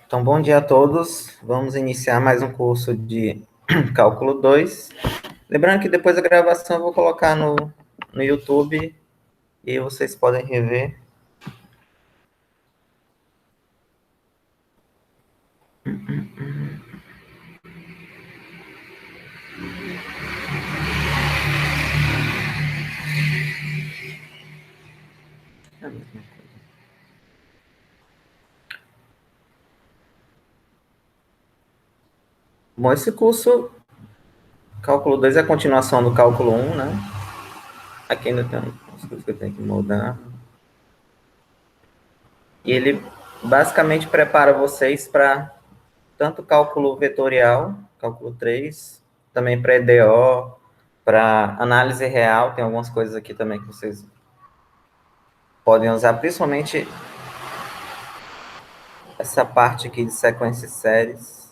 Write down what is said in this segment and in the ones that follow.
Então, bom dia a todos. Vamos iniciar mais um curso de Cálculo 2. Lembrando que depois da gravação eu vou colocar no YouTube e vocês podem rever. Bom, esse curso, Cálculo 2, é a continuação do Cálculo 1, né? Aqui ainda tem umas coisas que eu tenho que mudar. E ele basicamente prepara vocês para tanto cálculo vetorial, cálculo 3, também para EDO, para análise real, tem algumas coisas aqui também que vocês podem usar, principalmente essa parte aqui de sequências séries.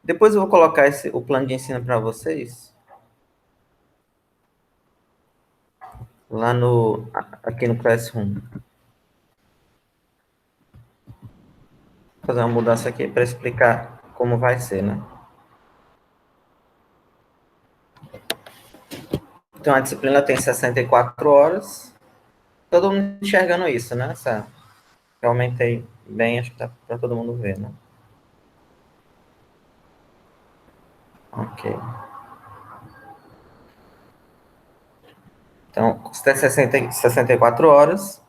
Depois eu vou colocar o plano de ensino para vocês. Lá aqui no Classroom. Vou fazer uma mudança aqui para explicar como vai ser, né? Então, a disciplina tem 64 horas. Todo mundo enxergando isso, né? Eu aumentei bem, acho que dá para todo mundo ver, né? Ok. Então, custa 64 horas.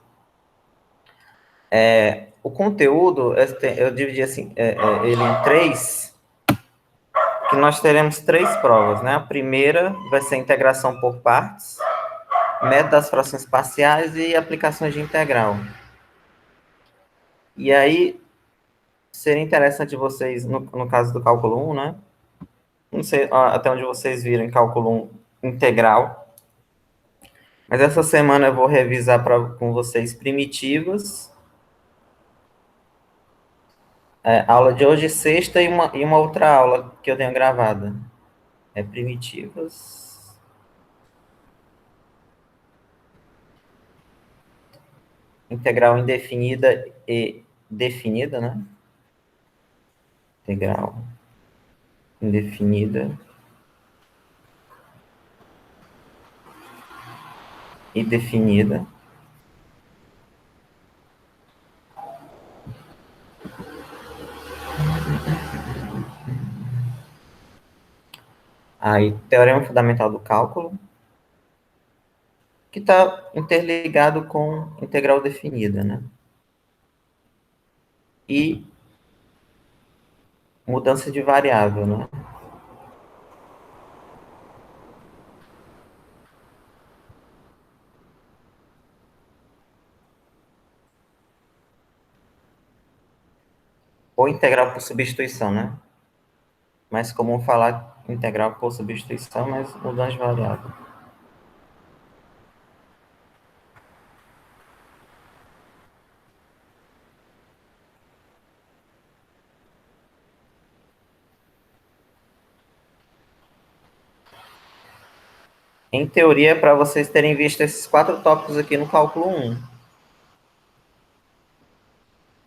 O conteúdo, eu dividi assim, ele em três, que nós teremos três provas, né? A primeira vai ser integração por partes, método das frações parciais e aplicações de integral. E aí, seria interessante vocês, no caso do cálculo 1, né? Não sei até onde vocês viram em cálculo 1 integral, mas essa semana eu vou revisar com vocês primitivas. A aula de hoje, sexta, e uma outra aula que eu tenho gravada. Primitivas. Integral indefinida e definida, né? Integral indefinida e definida. Aí, teorema fundamental do cálculo, que está interligado com integral definida, né? E mudança de variável, né? Ou integral por substituição, né? Mais comum falar integral por substituição, mas mudança de variável. Em teoria, para vocês terem visto esses 4 tópicos aqui no cálculo 1,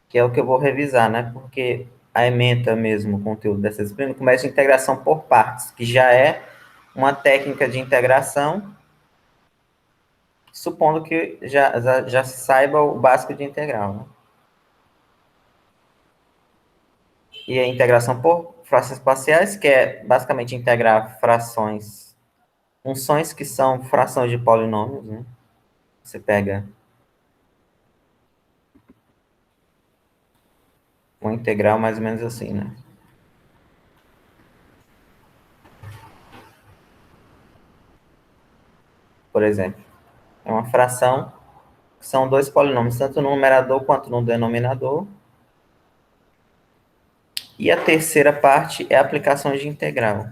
que é o que eu vou revisar, né? Porque a ementa mesmo o conteúdo dessa disciplina começa a integração por partes, que já é uma técnica de integração, supondo que já se saiba o básico de integral, né? E a integração por frações parciais, que é basicamente integrar frações, funções que são frações de polinômios, né? Você pega uma integral mais ou menos assim, né? Por exemplo, é uma fração que são dois polinômios, tanto no numerador quanto no denominador. E a terceira parte é aplicações de integral.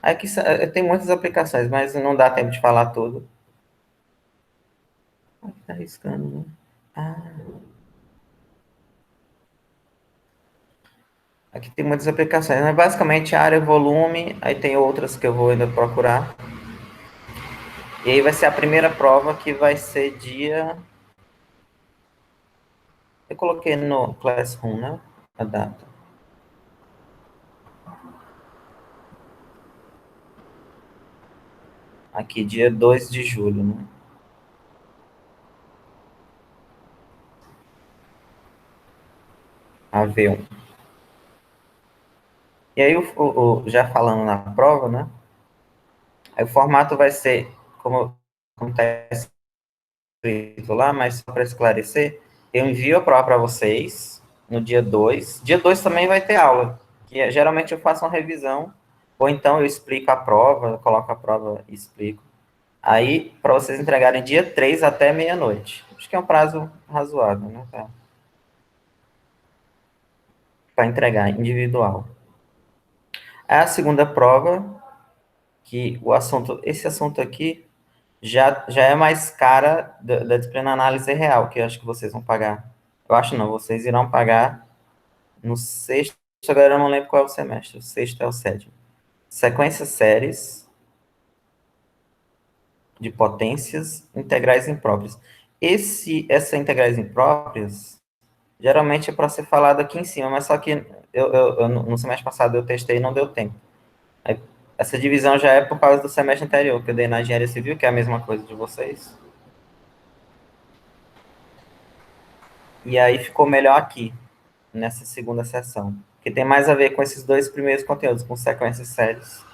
Aqui tem muitas aplicações, mas não dá tempo de falar tudo. Aqui tá riscando, né? Aqui tem muitas aplicações, mas basicamente área, volume, aí tem outras que eu vou ainda procurar. E aí vai ser a primeira prova que vai ser dia. Eu coloquei no Classroom, né? A data. Aqui, dia 2 de julho, né? A V1. E aí, já falando na prova, né? Aí o formato vai ser, como está escrito lá, mas só para esclarecer, eu envio a prova para vocês no dia 2. Dia 2 também vai ter aula, que geralmente eu faço uma revisão, ou então eu explico a prova, eu coloco a prova e explico. Aí, para vocês entregarem dia 3 até meia-noite. Acho que é um prazo razoável, né? Para entregar individual. A segunda prova, que esse assunto aqui já é mais cara da disciplina análise real, que eu acho que vocês vão pagar. Eu acho não, vocês irão pagar no sexto, agora eu não lembro qual é o semestre, o sexto é o sétimo. Sequências séries de potências integrais impróprias. Essa integrais impróprias, geralmente é para ser falado aqui em cima, mas só que no semestre passado eu testei e não deu tempo. Aí, essa divisão já é por causa do semestre anterior, que eu dei na engenharia civil, que é a mesma coisa de vocês. E aí ficou melhor aqui, nessa segunda sessão. Que tem mais a ver com esses dois primeiros conteúdos, com sequências séries.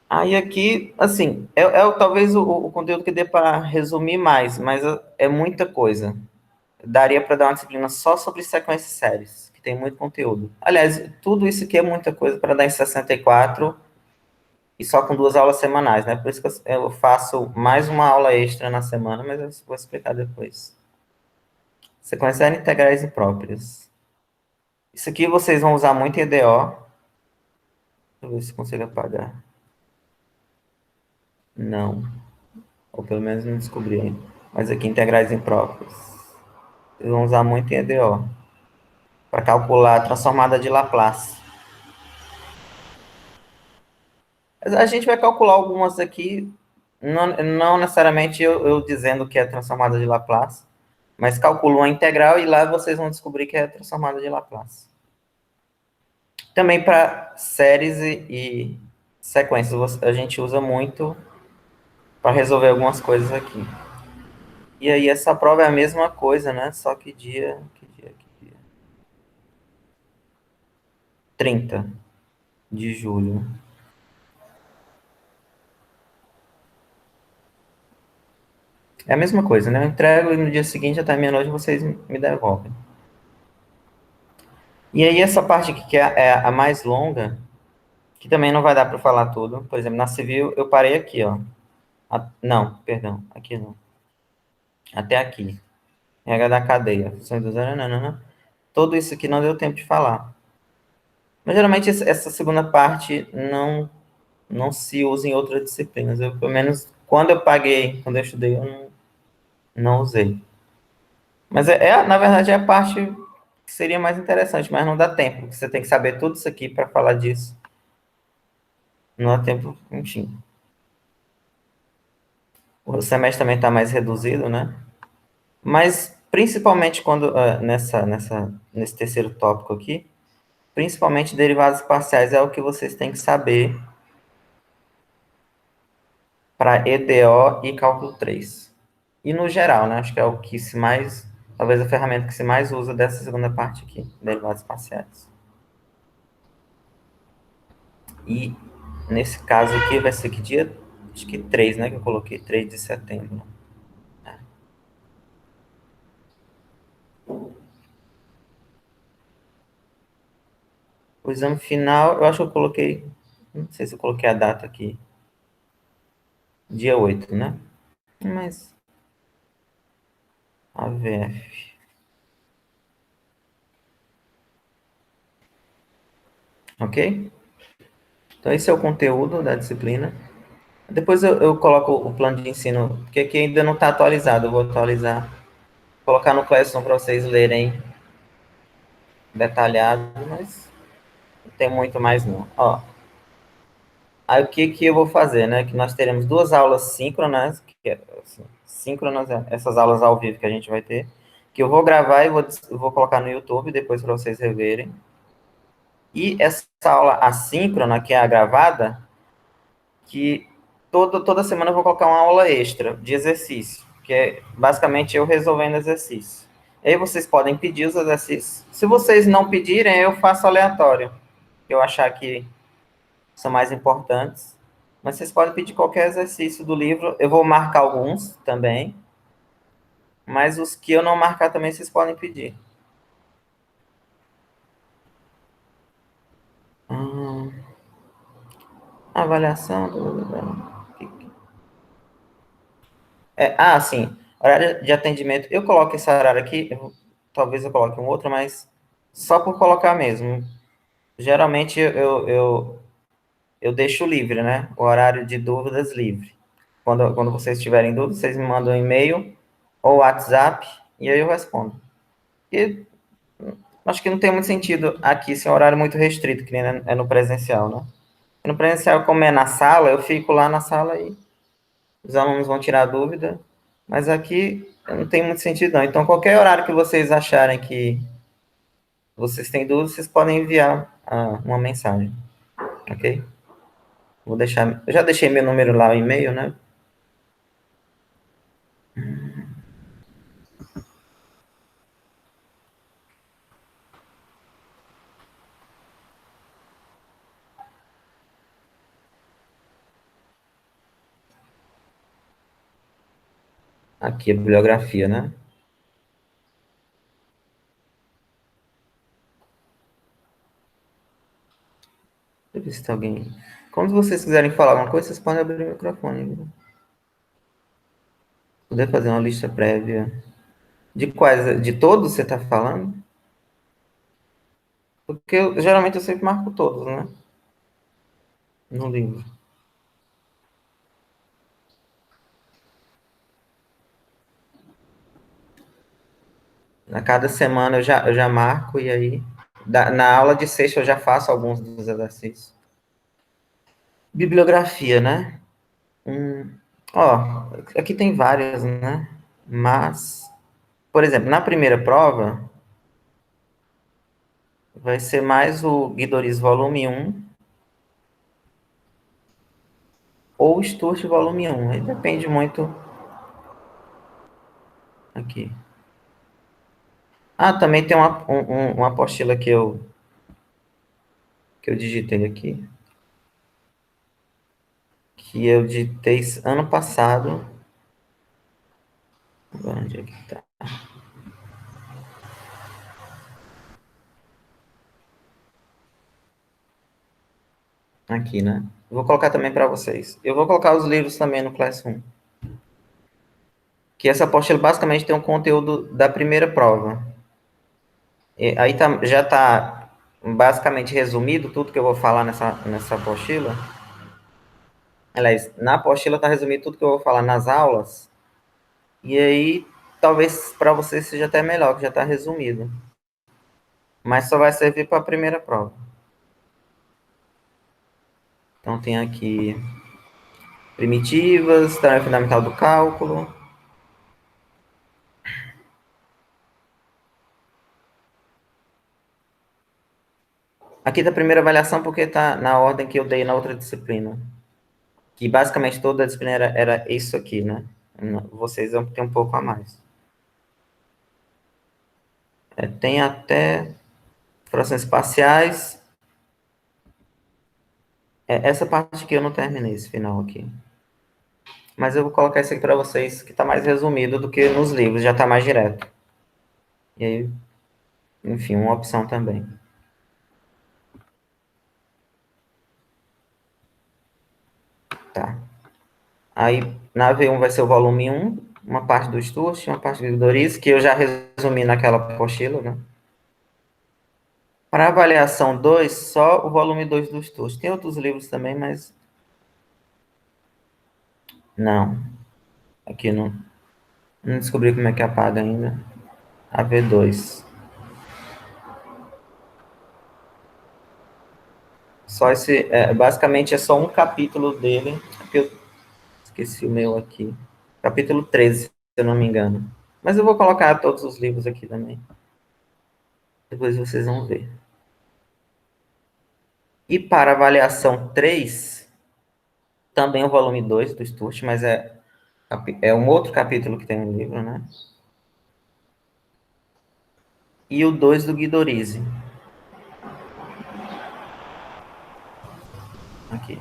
Aí aqui, assim, talvez o conteúdo que dê para resumir mais, mas é muita coisa. Daria para dar uma disciplina só sobre sequências séries, que tem muito conteúdo. Aliás, tudo isso aqui é muita coisa para dar em 64 e só com 2 aulas semanais, né? Por isso que eu faço mais uma aula extra na semana, mas eu vou explicar depois. Sequências integrais impróprias. Isso aqui vocês vão usar muito em EDO. Deixa eu ver se consigo apagar. Não. Ou pelo menos não descobri ainda. Mas aqui, integrais impróprias. Vocês vão usar muito em EDO. Para calcular a transformada de Laplace. A gente vai calcular algumas aqui, não necessariamente eu dizendo que é transformada de Laplace, mas calculo uma integral e lá vocês vão descobrir que é transformada de Laplace. Também para séries e sequências, a gente usa muito para resolver algumas coisas aqui. E aí essa prova é a mesma coisa, né? Só que que dia? 30 de julho. É a mesma coisa, né? Eu entrego e no dia seguinte, até meia-noite, vocês me devolvem. E aí essa parte aqui, que é a mais longa, que também não vai dar para falar tudo. Por exemplo, na civil, eu parei aqui, ó. Não, perdão, aqui não. Até aqui. Regra da cadeia. Funções do zero, não. Tudo isso aqui não deu tempo de falar. Mas geralmente essa segunda parte não se usa em outras disciplinas. Eu, pelo menos, quando eu estudei, eu não usei. Mas na verdade, é a parte que seria mais interessante, mas não dá tempo. Você tem que saber tudo isso aqui para falar disso. Não dá tempo, enfim. O semestre também está mais reduzido, né? Mas, principalmente nesse terceiro tópico aqui, principalmente derivadas parciais é o que vocês têm que saber para EDO e cálculo 3. E no geral, né? Acho que é o que se mais, talvez a ferramenta que se mais usa dessa segunda parte aqui, derivadas parciais. E nesse caso aqui vai ser que dia? Acho que 3, né? Que eu coloquei 3 de setembro. O exame final, eu acho que eu coloquei, não sei se eu coloquei a data aqui, dia 8, né? Mas AVF. Ok? Então, esse é o conteúdo da disciplina. Depois eu coloco o plano de ensino, porque aqui ainda não está atualizado. Eu vou atualizar, colocar no Classroom para vocês lerem detalhado, mas não tem muito mais não. Ó, Aí o que que eu vou fazer, né? Que nós teremos duas aulas síncronas, assim, síncronas, essas aulas ao vivo que a gente vai ter, que eu vou gravar e vou colocar no YouTube depois para vocês reverem. E essa aula assíncrona, que é a gravada, que toda semana eu vou colocar uma aula extra de exercício, que é basicamente eu resolvendo exercício. Aí vocês podem pedir os exercícios. Se vocês não pedirem, eu faço aleatório, que eu achar que são mais importantes. Mas vocês podem pedir qualquer exercício do livro. Eu vou marcar alguns também, mas os que eu não marcar também vocês podem pedir. Hum, avaliação. Sim. Horário de atendimento. Eu coloco esse horário aqui. Talvez eu coloque um outro, mas só por colocar mesmo. Geralmente eu deixo livre, né? O horário de dúvidas livre. Quando vocês tiverem dúvidas, vocês me mandam um e-mail ou WhatsApp e aí eu respondo. E acho que não tem muito sentido aqui ser um horário muito restrito, que nem é no presencial, né? No presencial, como é na sala, eu fico lá na sala e os alunos vão tirar dúvida, mas aqui não tem muito sentido, não. Então, qualquer horário que vocês acharem que vocês têm dúvida, vocês podem enviar uma mensagem, ok? Vou deixar, eu já deixei meu número lá, o e-mail, né? Aqui, a bibliografia, né? Deixa eu ver se tem alguém. Quando vocês quiserem falar alguma coisa, vocês podem abrir o microfone, viu? Poder fazer uma lista prévia. De quais? De todos você está falando? Porque geralmente eu sempre marco todos, né? No livro. A cada semana eu já marco e aí. Na aula de sexta eu já faço alguns dos exercícios. Bibliografia, né? Ó, aqui tem várias, né? Mas, por exemplo, na primeira prova, vai ser mais o Guidoris volume um ou o Sturte volume um. Aí depende muito aqui. Também tem uma apostila que eu digitei aqui, que eu digitei ano passado. Onde é que tá? Aqui, né? Vou colocar também para vocês. Eu vou colocar os livros também no Classroom. Que essa apostila basicamente tem um conteúdo da primeira prova. Aí já está basicamente resumido tudo que eu vou falar nessa apostila. Aliás, na apostila está resumido tudo que eu vou falar nas aulas. E aí, talvez para vocês seja até melhor, que já está resumido. Mas só vai servir para a primeira prova. Então tem aqui primitivas, tarefa fundamental do cálculo. Aqui da primeira avaliação porque está na ordem que eu dei na outra disciplina. Que basicamente toda a disciplina era isso aqui, né? Vocês vão ter um pouco a mais. Tem até frações parciais. Essa parte aqui eu não terminei, esse final aqui. Mas eu vou colocar isso aqui para vocês, que está mais resumido do que nos livros, já está mais direto. E aí, enfim, uma opção também. Tá. Aí, na V1 vai ser o volume 1, uma parte do Sturge, uma parte do Doriz, que eu já resumi naquela apostila, né? Para avaliação 2, só o volume 2 do Sturge. Tem outros livros também, mas não. Aqui não descobri como é que apaga ainda. AV2. Só esse, basicamente é só um capítulo dele. Eu esqueci o meu aqui. Capítulo 13, se eu não me engano. Mas eu vou colocar todos os livros aqui também. Depois vocês vão ver. E para avaliação 3, também o volume 2 do Sturt, mas é um outro capítulo que tem no livro, né? E o 2 do Guidorizi. Aqui,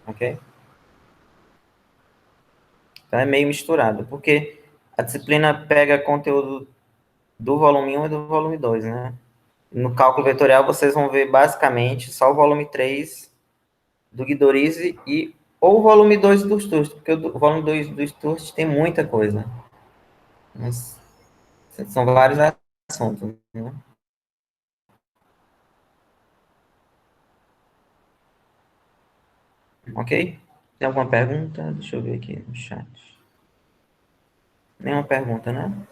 ok? Então é meio misturado, porque a disciplina pega conteúdo do volume 1 e do volume 2, né? No cálculo vetorial vocês vão ver basicamente só o volume 3 do Guidorizi e ou o volume 2 do Sturt, porque o volume 2 do Sturt tem muita coisa. Mas são vários assuntos, né? Ok? Tem alguma pergunta? Deixa eu ver aqui no chat. Nenhuma pergunta, né?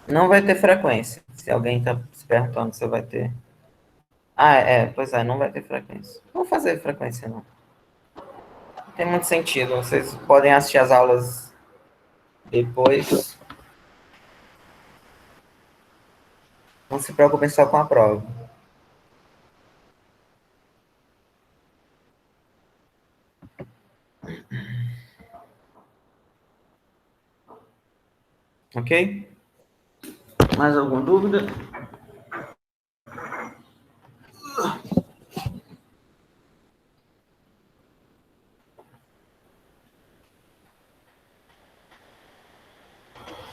Não vai ter frequência. Se alguém está se perguntando se vai ter. Ah, pois é, não vai ter frequência. Não vou fazer frequência, não. Não tem muito sentido. Vocês podem assistir as aulas depois. Não se preocupem só com a prova. Ok? Mais alguma dúvida?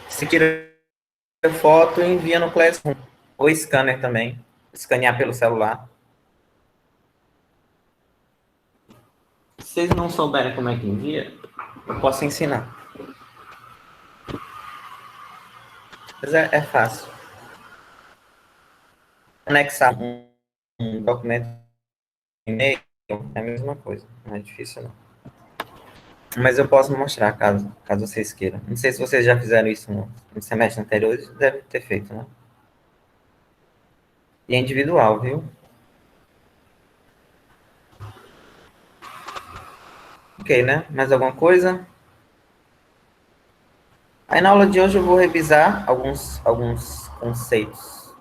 Se quiser foto, envia no Classroom. Ou scanner também. Escanear pelo celular. Se vocês não souberem como é que envia, eu posso ensinar. Mas é fácil. Anexar um documento em e-mail é a mesma coisa. Não é difícil, não. Mas eu posso mostrar caso vocês queiram. Não sei se vocês já fizeram isso no semestre anterior, deve ter feito, né? E é individual, viu? Ok, né? Mais alguma coisa? Aí na aula de hoje eu vou revisar alguns conceitos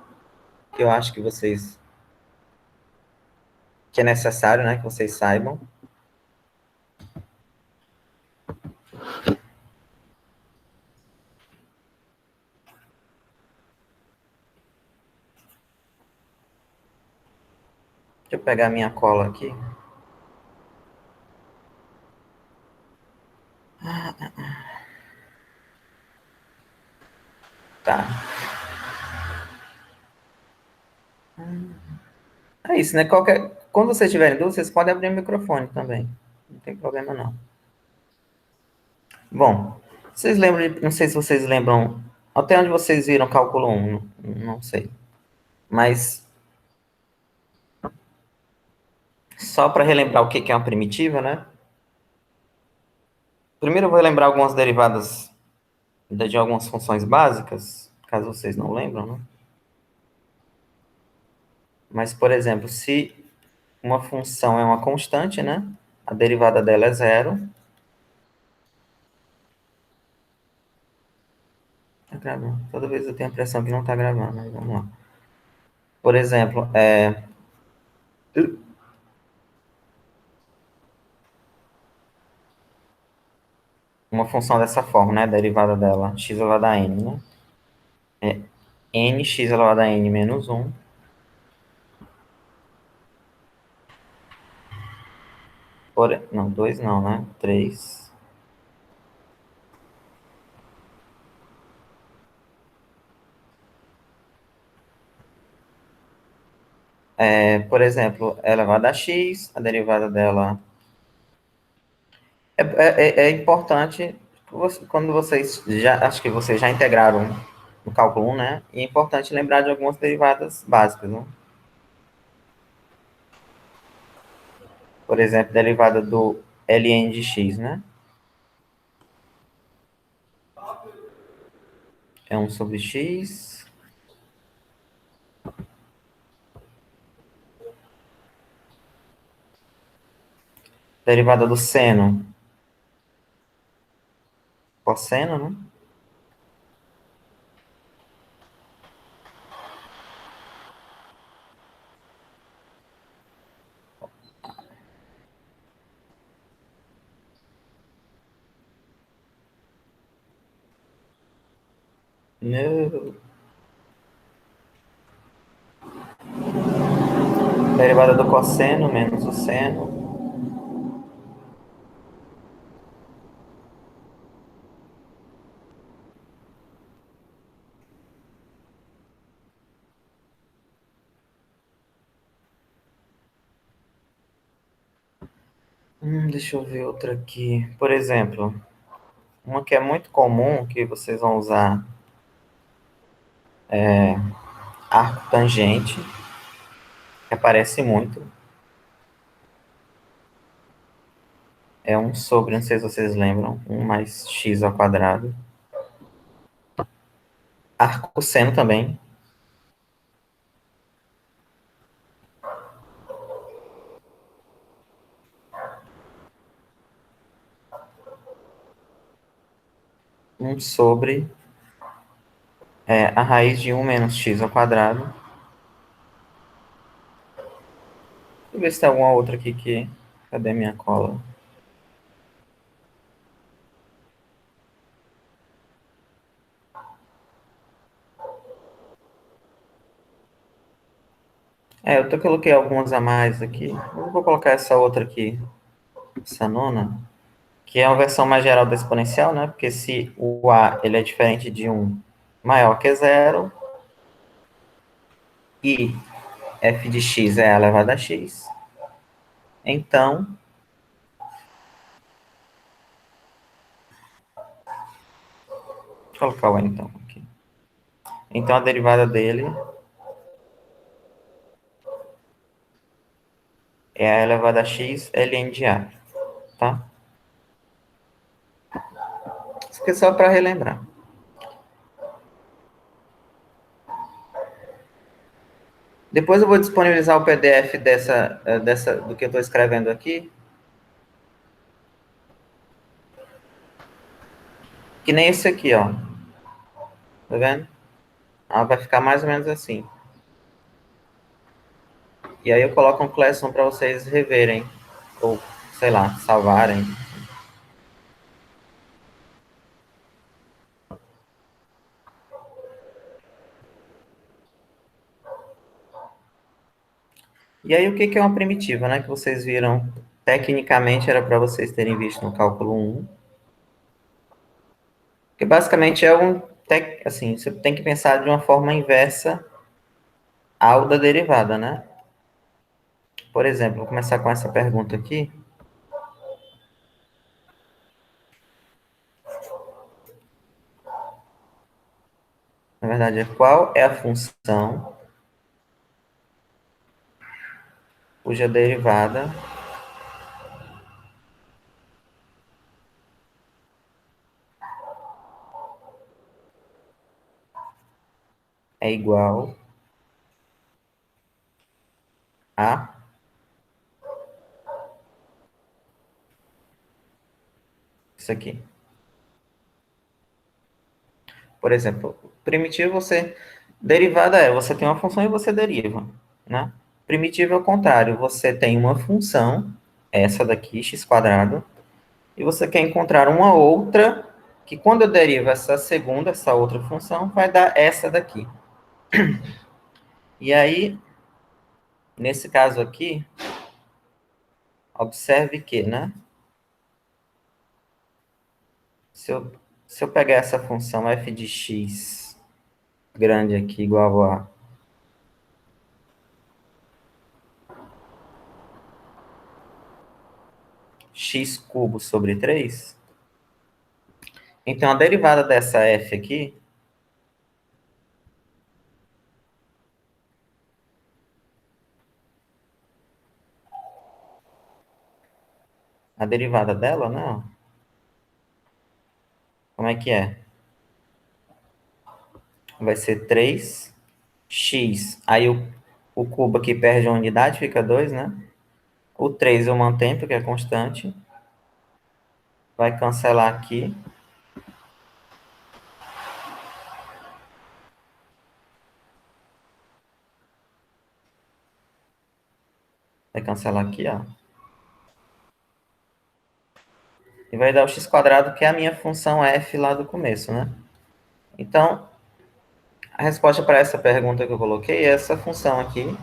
que eu acho que é necessário, né? Que vocês saibam. Deixa eu pegar minha cola aqui. Tá. É isso, né? Quando vocês tiverem dúvida, vocês podem abrir o microfone também. Não tem problema, não. Bom, vocês lembram, não sei se vocês lembram, até onde vocês viram cálculo 1, não sei. Mas só para relembrar o que é uma primitiva, né? Primeiro eu vou lembrar algumas derivadas de algumas funções básicas, caso vocês não lembram, né? Mas, por exemplo, se uma função é uma constante, né? A derivada dela é zero. Tá gravando. Toda vez eu tenho a impressão que não tá gravando, mas vamos lá. Por exemplo, uma função dessa forma, né? A derivada dela, x elevado a n, né? É nx elevado a n menos 1. Não, 2 não, né? 3. Por exemplo, é elevado a x, a derivada dela. É importante, quando vocês já, acho que vocês já integraram no cálculo 1, né? E é importante lembrar de algumas derivadas básicas, né? Por exemplo, derivada do ln de x, né? É 1 sobre x. Derivada do seno, cosseno, né? No. Derivada do cosseno menos o seno. Deixa eu ver outra aqui. Por exemplo, uma que é muito comum, que vocês vão usar, arco tangente, que aparece muito. É um sobre, não sei se vocês lembram, um mais x ao quadrado. Arco seno também, um sobre a raiz de um menos x ao quadrado. Deixa eu ver se tem alguma outra aqui que... Cadê minha cola? Eu coloquei algumas a mais aqui. Eu vou colocar essa outra aqui, essa nona, que é uma versão mais geral da exponencial, né? Porque se o a ele é diferente de um maior que zero, e f de x é elevado a x, então, deixa eu colocar o então aqui. Então, a derivada dele é a elevada a x ln de a, tá? Isso aqui é só para relembrar. Depois eu vou disponibilizar o PDF do que eu estou escrevendo aqui, que nem esse aqui, ó. Tá vendo? Vai ficar mais ou menos assim. E aí eu coloco um Classroom para vocês reverem, ou, sei lá, salvarem. E aí o que é uma primitiva, né? Que vocês viram, tecnicamente era para vocês terem visto no cálculo 1. Que basicamente é assim, você tem que pensar de uma forma inversa ao da derivada, né? Por exemplo, vou começar com essa pergunta aqui. Na verdade, qual é a função cuja derivada é igual a isso aqui. Por exemplo, primitivo você... Derivada você tem uma função e você deriva, né? Primitivo é o contrário, você tem uma função, essa daqui, x quadrado, e você quer encontrar uma outra, que quando eu derivo essa segunda, essa outra função, vai dar essa daqui. E aí, nesse caso aqui, observe que, né? Se eu, se eu pegar essa função f de x grande aqui igual a x cubo sobre 3, então a derivada dessa f aqui, a derivada dela, né? Como é que é? Vai ser 3x. Aí o cubo aqui perde uma unidade, fica 2, né? O 3 eu mantenho, porque é constante. Vai cancelar aqui. Vai cancelar aqui, ó. E vai dar o x quadrado, que é a minha função f lá do começo, né? Então, a resposta para essa pergunta que eu coloquei é essa função aqui.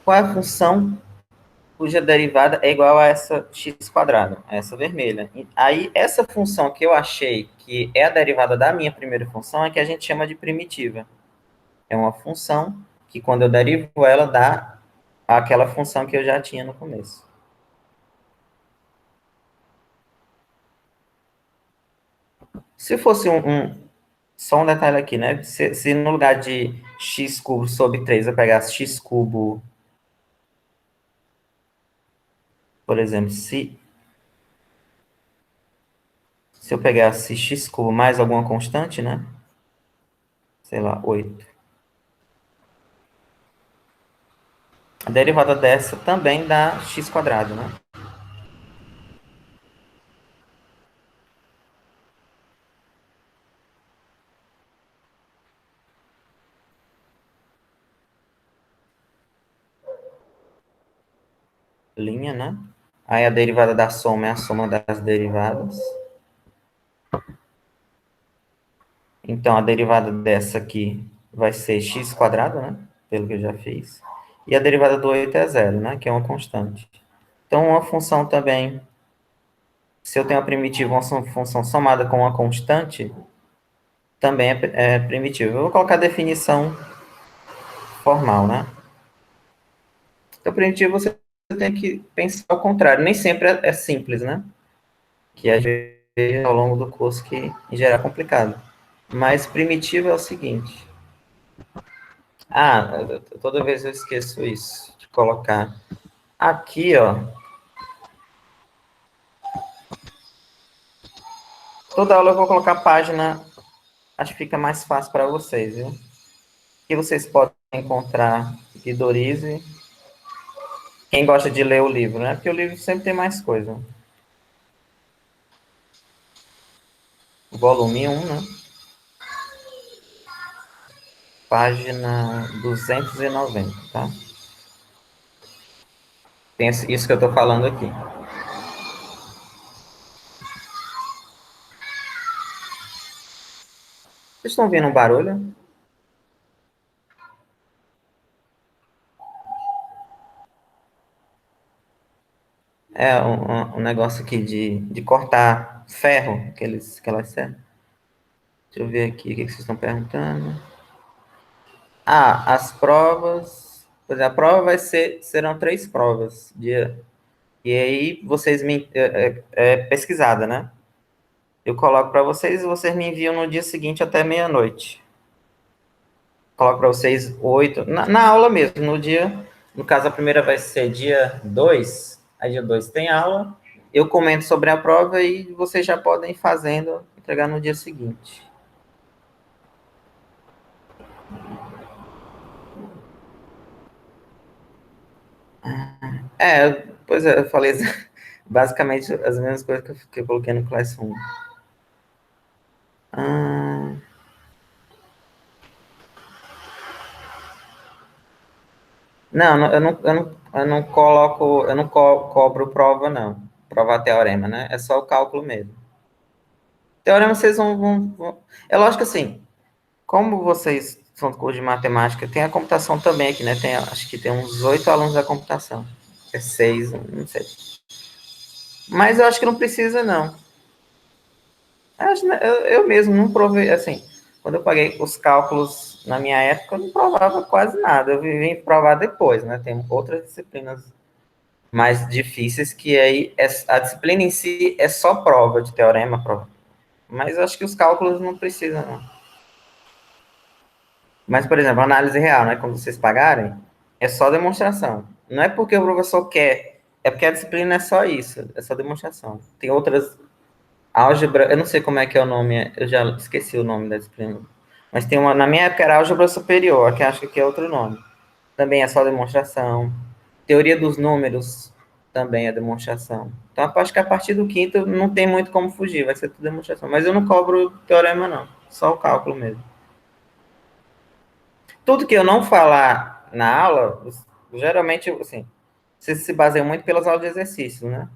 Qual é a função cuja derivada é igual a essa x quadrado, essa vermelha? Aí, essa função que eu achei que é a derivada da minha primeira função é que a gente chama de primitiva. É uma função que, quando eu derivo ela, dá aquela função que eu já tinha no começo. Se fosse só um detalhe aqui, né? Se no lugar de x cubo sobre 3 eu pegasse x cubo, por exemplo, se eu pegasse x cubo mais alguma constante, né? Sei lá, 8. A derivada dessa também dá x quadrado, né? Linha, né? Aí a derivada da soma é a soma das derivadas. Então, a derivada dessa aqui vai ser x quadrado, né? Pelo que eu já fiz. E a derivada do 8 é zero, né? Que é uma constante. Então, uma função também, se eu tenho a primitiva, uma função somada com uma constante, também é primitiva. Eu vou colocar a definição formal, né? Então, primitivo você tem que pensar ao contrário. Nem sempre é simples, né? Que às vezes ao longo do curso que em geral é complicado. Mas primitivo é o seguinte. Ah, toda vez eu esqueço isso, de colocar. Aqui, ó. Toda aula eu vou colocar a página, acho que fica mais fácil para vocês, viu? Que vocês podem encontrar Guidorize. Quem gosta de ler o livro, né? Porque o livro sempre tem mais coisa. Volume 1, né? Página 290, tá? Tem isso que eu tô falando aqui. Vocês estão vendo um barulho? É um negócio aqui de cortar ferro, aquelas serras. Deixa eu ver aqui o que vocês estão perguntando. Ah, as provas. Pois é, a prova serão 3 provas. E aí vocês me. Pesquisada, né? Eu coloco para vocês e vocês me enviam no dia seguinte até meia-noite. Coloco para vocês 8. Na aula mesmo, no dia. No caso, a primeira vai ser dia 2. Aí dia 2 tem aula. Eu comento sobre a prova e vocês já podem ir fazendo, entregar no dia seguinte. Pois é, eu falei basicamente as mesmas coisas que eu coloquei no Classroom. Ah, não, eu não coloco, eu não cobro prova, não. Provar teorema, né? É só o cálculo mesmo. Teorema vocês É lógico que assim, como vocês são do curso de matemática, tem a computação também aqui, né? Acho que tem uns 8 alunos da computação. É 6, não sei. Mas eu acho que não precisa, não. Eu mesmo não provei, assim, quando eu paguei os cálculos na minha época, eu não provava quase nada. Eu vim provar depois, né? Tem outras disciplinas mais difíceis que aí a disciplina em si é só prova de teorema, prova. Mas eu acho que os cálculos não precisam, não. Mas, por exemplo, análise real, né? Quando vocês pagarem, é só demonstração. Não é porque o professor quer, é porque a disciplina é só isso, é só demonstração. Tem outras álgebra, eu não sei como é que é o nome, eu já esqueci o nome da disciplina. Mas na minha época era álgebra superior, que acho que é outro nome. Também é só demonstração. Teoria dos números também é demonstração. Então, eu acho que a partir do quinto não tem muito como fugir, vai ser tudo demonstração. Mas eu não cobro teorema, não. Só o cálculo mesmo. Tudo que eu não falar na aula, geralmente, assim, vocês se baseiam muito pelas aulas de exercício, né?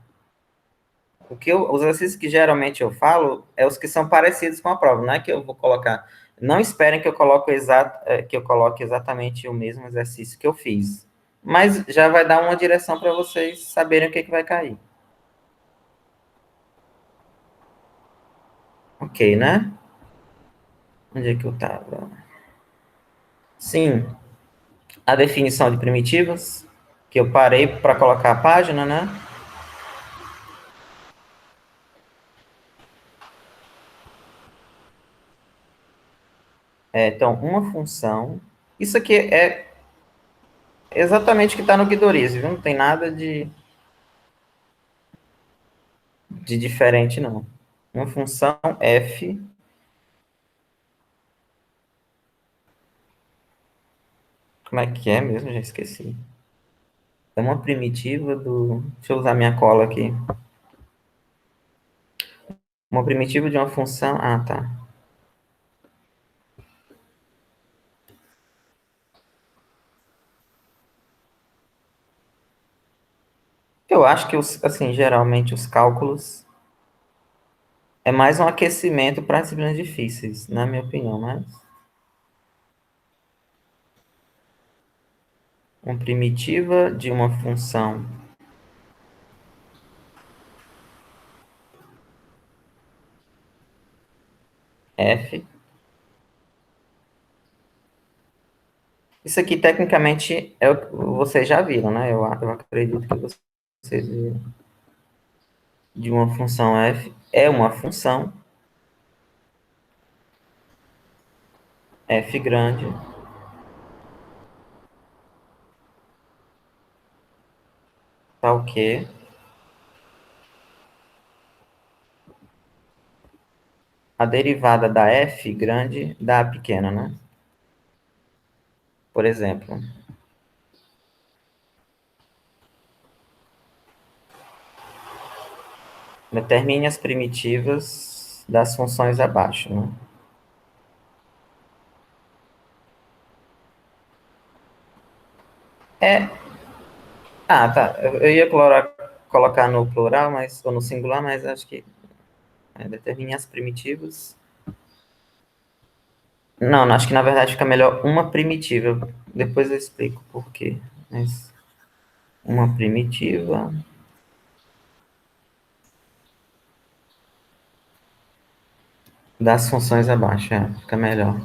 Os exercícios que geralmente eu falo é os que são parecidos com a prova, não é que eu vou colocar. Não esperem que que eu coloque exatamente o mesmo exercício que eu fiz. Mas já vai dar uma direção para vocês saberem o que, que vai cair. Ok, né? Onde é que eu estava? Sim, a definição de primitivas, que eu parei para colocar a página, né? Então, uma função. Isso aqui é exatamente o que está no Guidorize, viu? Não tem nada de diferente, não. Uma função f. Como é que é mesmo? Já esqueci. É uma primitiva do. Deixa eu usar minha cola aqui. Uma primitiva de uma função. Ah, tá. Eu acho que, assim, geralmente os cálculos é mais um aquecimento para disciplinas difíceis, na minha opinião, mas uma primitiva de uma função f. Isso aqui, tecnicamente, é o que vocês já viram, né? Eu acredito que vocês viram. De uma função f é uma função f grande, tal que a derivada da f grande da a pequena, né? Por exemplo, determine as primitivas das funções abaixo, né? É, tá. Eu ia colocar no plural, ou no singular, mas acho que determine as primitivas. Não, acho que na verdade fica melhor uma primitiva. Depois eu explico por quê. Mas uma primitiva das funções abaixo, fica melhor.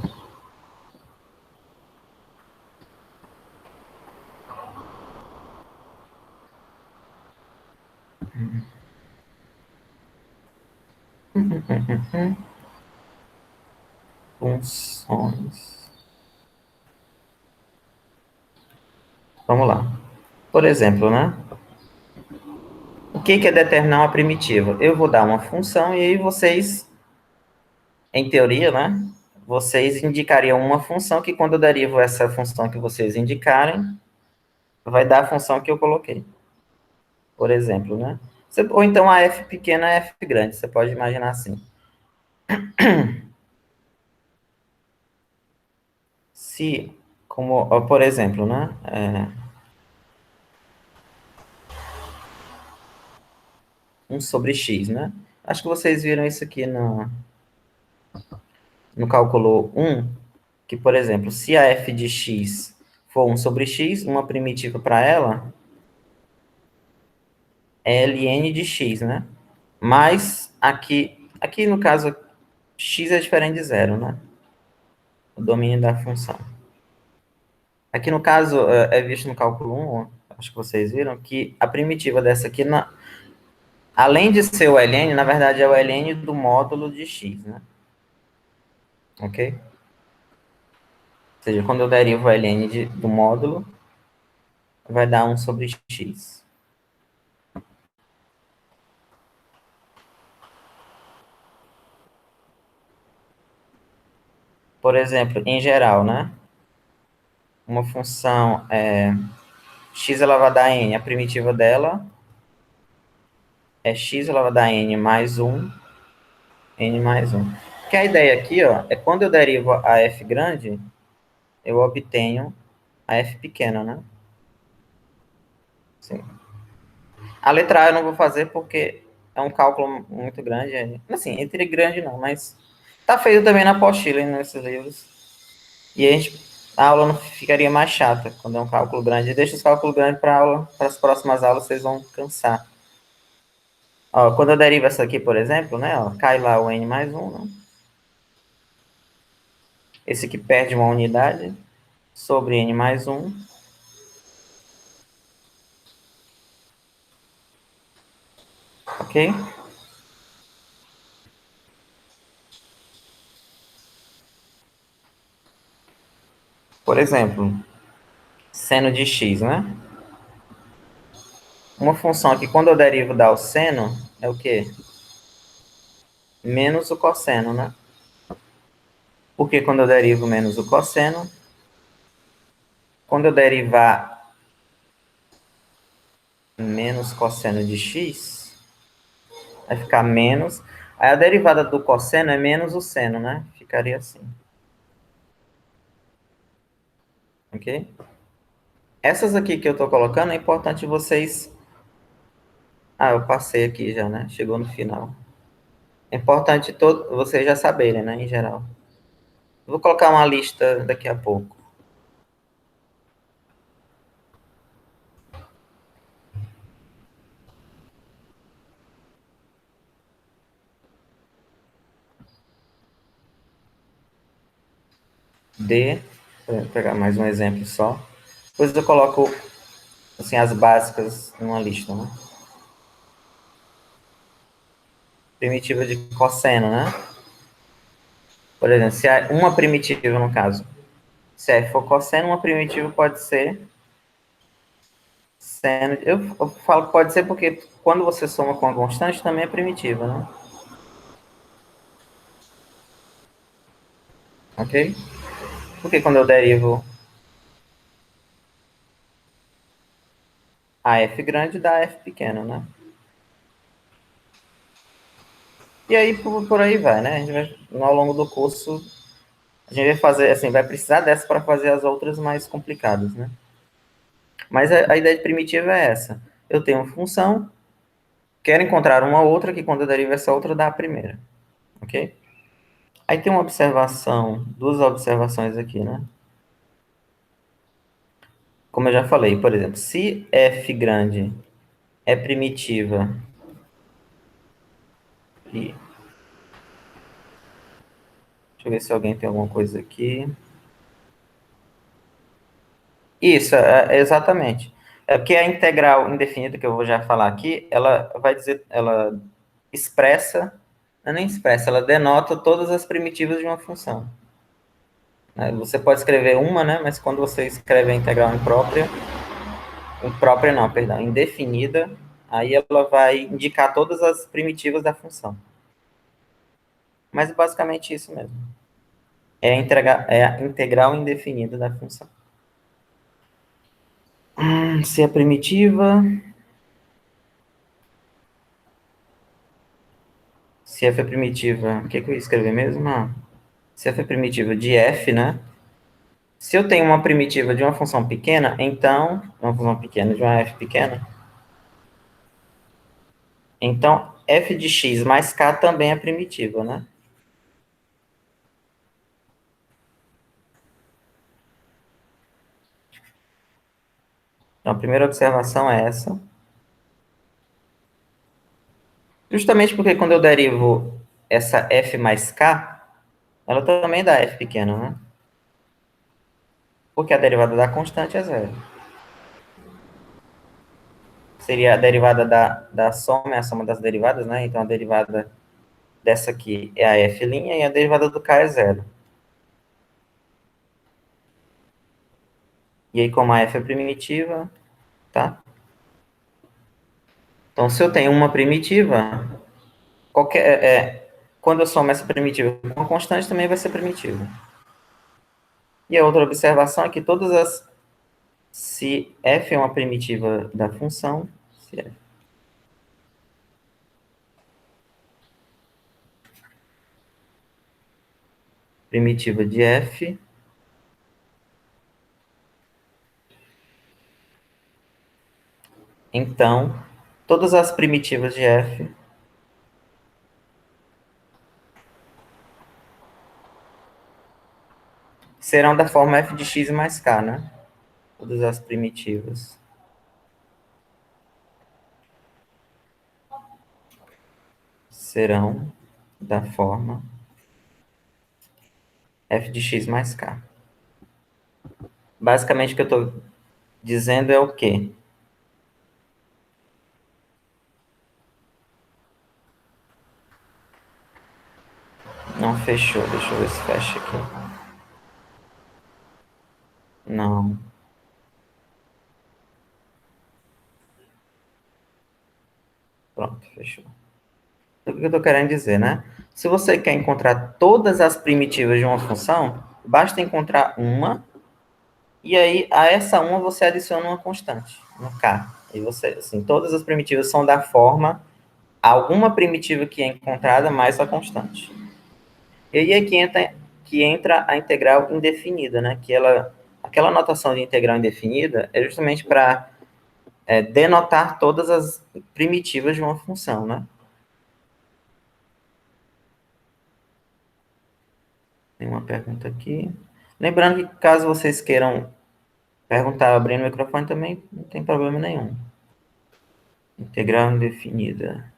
Funções. Vamos lá. Por exemplo, né? O que é determinar uma primitiva? Eu vou dar uma função e aí vocês, em teoria, né? Vocês indicariam uma função que quando eu derivo essa função que vocês indicarem, vai dar a função que eu coloquei. Por exemplo, né? Ou então a f pequena é f grande. Você pode imaginar assim. Se, como, por exemplo, né? 1 sobre x, né? Acho que vocês viram isso aqui no cálculo 1, que, por exemplo, se a f de x for 1 sobre x, uma primitiva para ela é ln de x, né? Mas aqui no caso, x é diferente de zero, né? O domínio da função. Aqui no caso, é visto no cálculo 1, acho que vocês viram, que a primitiva dessa aqui, além de ser o ln, na verdade é o ln do módulo de x, né? Ok? Ou seja, quando eu derivo o ln do módulo, vai dar 1 sobre x. Por exemplo, em geral, né? Uma função x elevado a n, a primitiva dela é x elevado a n mais 1, n mais 1. Que a ideia aqui, ó, é quando eu derivo a f grande, eu obtenho a f pequena, né? Sim. A letra A eu não vou fazer porque é um cálculo muito grande. Assim, entre grande não, mas tá feio também na apostila nesses livros. E a aula não ficaria mais chata quando é um cálculo grande. Deixa os cálculos grandes para aula, para as próximas aulas vocês vão cansar. Ó, quando eu derivo essa aqui, por exemplo, né, ó, cai lá o n mais 1, né? Esse aqui perde uma unidade sobre n mais 1, ok? Por exemplo, seno de x, né? Uma função que quando eu derivo dá o seno é o quê? Menos o cosseno, né? Porque quando eu derivo menos o cosseno, quando eu derivar menos cosseno de x, vai ficar menos. Aí a derivada do cosseno é menos o seno, né? Ficaria assim. Ok? Essas aqui que eu tô colocando é importante vocês. Ah, eu passei aqui já, né? Chegou no final. É importante vocês já saberem, né? Em geral. Vou colocar uma lista daqui a pouco. Vou pegar mais um exemplo só. Depois eu coloco assim as básicas numa lista, né? Primitiva de cosseno, né? Por exemplo, se há uma primitiva no caso, se f for cosseno, uma primitiva pode ser seno. Eu falo que pode ser porque quando você soma com a constante também é primitiva, né? Ok? Porque quando eu derivo a f grande dá f pequeno, né? E aí por aí vai, né? A gente vai, ao longo do curso, a gente vai fazer, assim, vai precisar dessa para fazer as outras mais complicadas, né? Mas a ideia de primitiva é essa. Eu tenho uma função, quero encontrar uma outra que quando eu derivo essa outra dá a primeira, ok? Aí tem uma observação, duas observações aqui, né? Como eu já falei, por exemplo, se f grande é primitiva e deixa eu ver se alguém tem alguma coisa aqui. Isso, exatamente. É porque a integral indefinida que eu vou já falar aqui, ela vai dizer, ela expressa, não é nem expressa, ela denota todas as primitivas de uma função. Você pode escrever uma, né? Mas quando você escreve a integral imprópria não, perdão, indefinida, aí ela vai indicar todas as primitivas da função. Mas é basicamente isso mesmo. É a integral indefinida da função. Se é primitiva, se f é primitiva, o que, que eu ia escrever mesmo? Se f é primitiva de f, né? Se eu tenho uma primitiva de uma função pequena, então, uma função pequena de uma f pequena, então f de x mais k também é primitiva, né? Então, a primeira observação é essa. Justamente porque quando eu derivo essa f mais k, ela também dá f pequena, né? Porque a derivada da constante é zero. Seria a derivada da soma, é a soma das derivadas, né? Então, a derivada dessa aqui é a f' e a derivada do k é zero. E aí, como a f é primitiva, tá? Então, se eu tenho uma primitiva, quando eu somo essa primitiva com a constante, também vai ser primitiva. E a outra observação é que todas as Se f é uma primitiva da função, se f primitiva de f, então todas as primitivas de f serão da forma f de x mais k, né? Todas as primitivas serão da forma f de x mais k. Basicamente, o que eu estou dizendo é o quê? Não fechou, deixa eu ver se fecha aqui. Não, pronto, fechou. O que eu estou querendo dizer, né? Se você quer encontrar todas as primitivas de uma função, basta encontrar uma, e aí a essa uma você adiciona uma constante, no k. E você, assim, todas as primitivas são da forma alguma primitiva que é encontrada mais a constante. E aí é que entra a integral indefinida, né? Aquela notação de integral indefinida é justamente para denotar todas as primitivas de uma função, né? Tem uma pergunta aqui. Lembrando que caso vocês queiram perguntar abrindo o microfone também, não tem problema nenhum. Integral indefinida.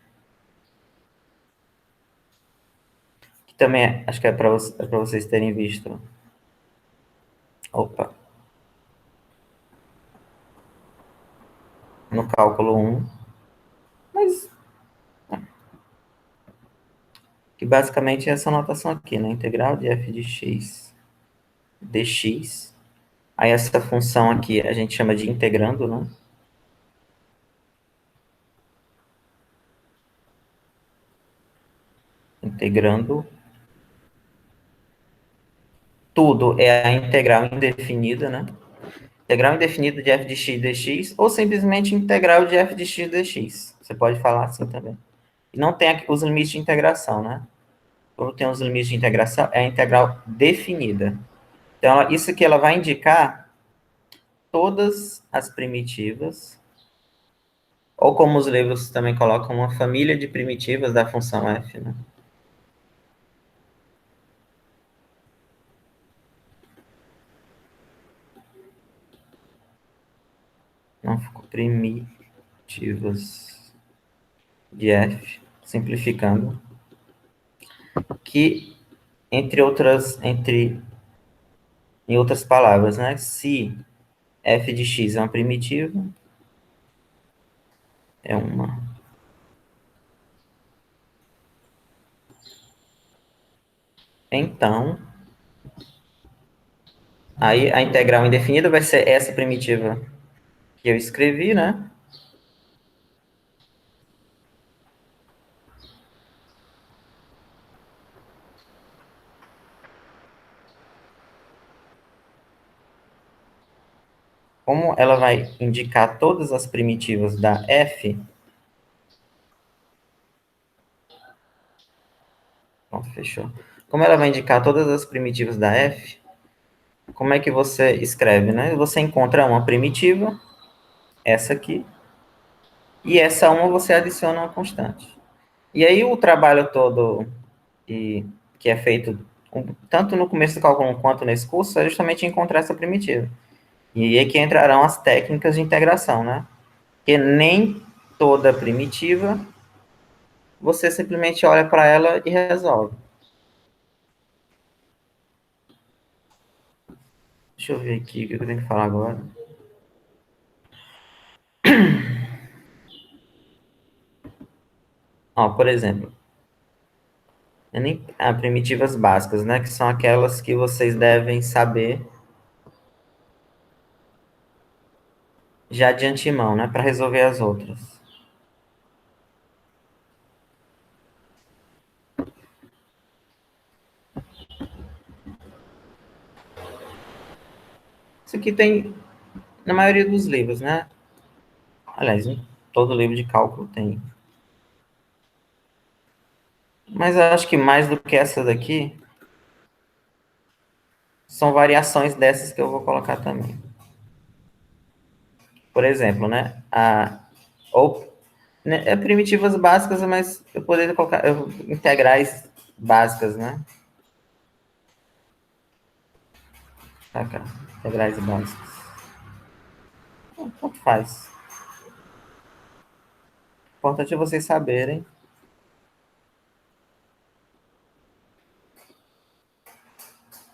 Que também acho que é para vocês terem visto. Opa. No cálculo 1. Mas que basicamente é essa notação aqui, né? Integral de f de x dx. Aí essa função aqui a gente chama de integrando, né? Integrando. Tudo é a integral indefinida, né? Integral indefinida de f de x dx, ou simplesmente integral de f de x dx. Você pode falar assim também. E não tem os limites de integração, né? Quando tem os limites de integração, é a integral definida. Então, isso aqui ela vai indicar todas as primitivas, ou como os livros também colocam, uma família de primitivas da função f, né? Não ficou primitivas de f, simplificando, que em outras palavras, né? Se f de x é uma primitiva, é uma. Então, aí a integral indefinida vai ser essa primitiva que eu escrevi, né? Como ela vai indicar todas as primitivas da f, pronto, fechou. Como ela vai indicar todas as primitivas da f, como é que você escreve, né? Você encontra uma primitiva, essa aqui, e essa uma você adiciona uma constante. E aí o trabalho todo que é feito tanto no começo do cálculo 1 quanto nesse curso é justamente encontrar essa primitiva. E aí é que entrarão as técnicas de integração, né? Porque nem toda primitiva você simplesmente olha para ela e resolve. Deixa eu ver aqui o que eu tenho que falar agora. Ó, por exemplo, primitivas básicas, né? Que são aquelas que vocês devem saber já de antemão, né? Para resolver as outras. Isso aqui tem Na maioria dos livros, né? Aliás, em todo livro de cálculo tem. Mas eu acho que mais do que essa daqui, são variações dessas que eu vou colocar também. Por exemplo, né? Ou, né, primitivas básicas, mas eu poderia colocar integrais básicas, né? Tá, cá, integrais básicas. Tanto faz. O importante é vocês saberem.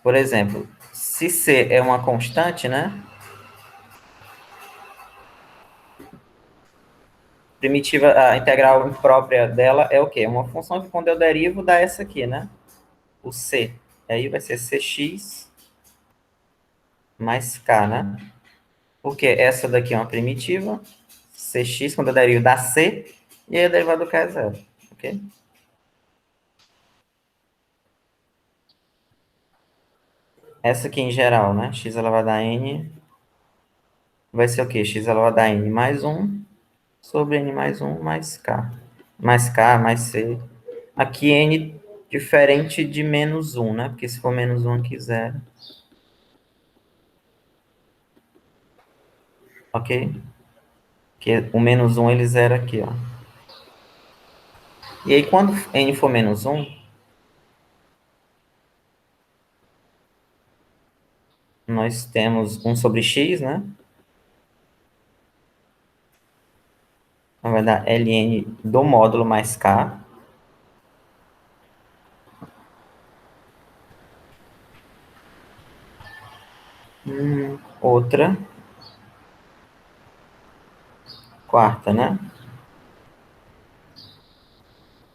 Por exemplo, se C é uma constante, né? Primitiva, a integral imprópria dela é o quê? É uma função que quando eu derivo dá essa aqui, né? O C. Aí vai ser Cx mais K, né? Porque essa daqui é uma primitiva, Cx, quando eu derivo dá C, e aí a derivada do K é zero, ok? Essa aqui em geral, né? X elevado a n vai ser o quê? X elevado a n mais um sobre n mais um mais K. Mais K, mais C. Aqui n diferente de menos um, né? Porque se for menos um aqui, zero. Ok? Que o menos um ele zera aqui, ó. E aí, quando n for menos um, nós temos um sobre x, né? Então, vai dar ln do módulo mais k. Outra quarta, né?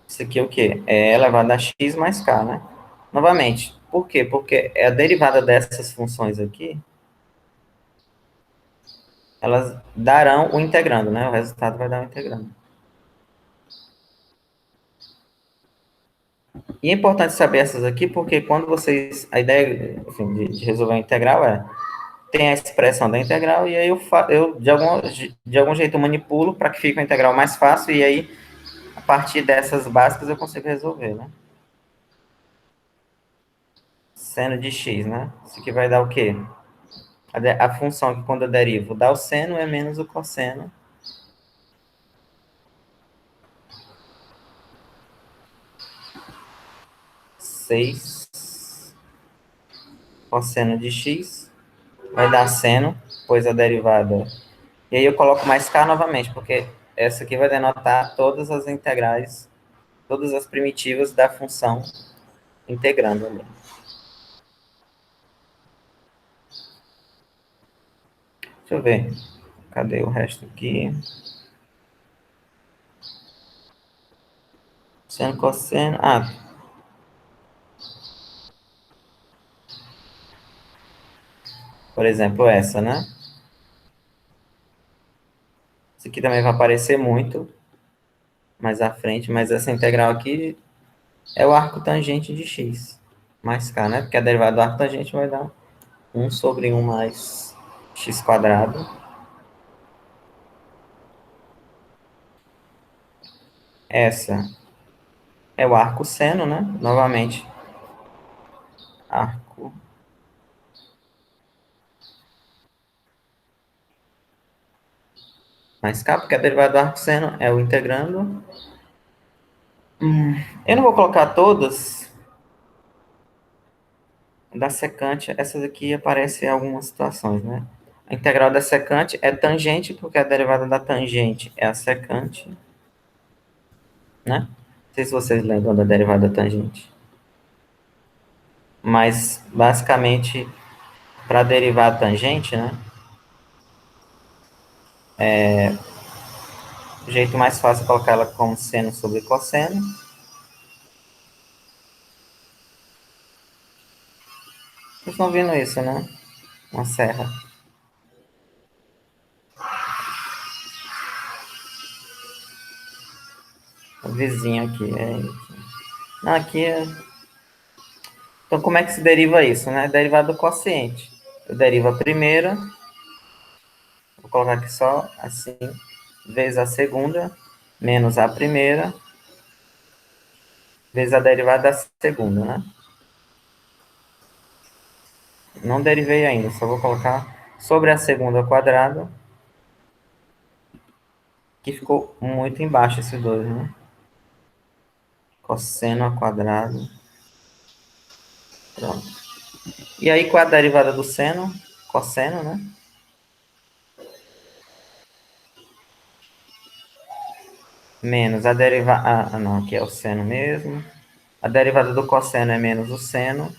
Isso aqui é o quê? É elevado a x mais k, né? Novamente, por quê? Porque a derivada dessas funções aqui, elas darão o integrando, né? O resultado vai dar o integrando. E é importante saber essas aqui, porque quando vocês... A ideia, enfim, de resolver a integral é... Tem a expressão da integral, e aí eu de algum jeito, manipulo para que fique uma integral mais fácil, e aí, a partir dessas básicas, eu consigo resolver, né? Seno de x, né? Isso aqui vai dar o quê? A função que quando eu derivo dá o seno é menos o cosseno. 6 cosseno de x vai dar seno, pois a derivada... E aí eu coloco mais k novamente, porque essa aqui vai denotar todas as integrais, todas as primitivas da função integrando ali. Deixa eu ver. Cadê o resto aqui? Seno, cosseno... Ah, por exemplo, essa, né? Isso aqui também vai aparecer muito mais à frente, mas essa integral aqui é o arco tangente de x mais k, né? Porque a derivada do arco tangente vai dar 1 sobre 1 mais x quadrado. Essa é o arco seno, né? Novamente, arco mais k, porque a derivada do arco seno é o integrando. Eu não vou colocar todas da secante. Essas aqui aparecem em algumas situações, né? A integral da secante é tangente, porque a derivada da tangente é a secante, né? Não sei se vocês lembram da derivada da tangente. Mas, basicamente, para derivar a tangente, né? O jeito mais fácil é colocar ela como seno sobre cosseno. Vocês estão vendo isso, né? Uma serra. O vizinho aqui. Não, aqui é... Então, como é que se deriva isso, né? Derivada do quociente. Eu derivo a primeira, colocar aqui só assim, vezes a segunda, menos a primeira, vezes a derivada da segunda, né? Não derivei ainda, só vou colocar sobre a segunda ao quadrado, que ficou muito embaixo esse 2, né? Cosseno ao quadrado. Pronto. E aí, qual é a derivada do seno? Cosseno, né? Menos a derivada... Ah, não, aqui é o seno mesmo. A derivada do cosseno é menos o seno.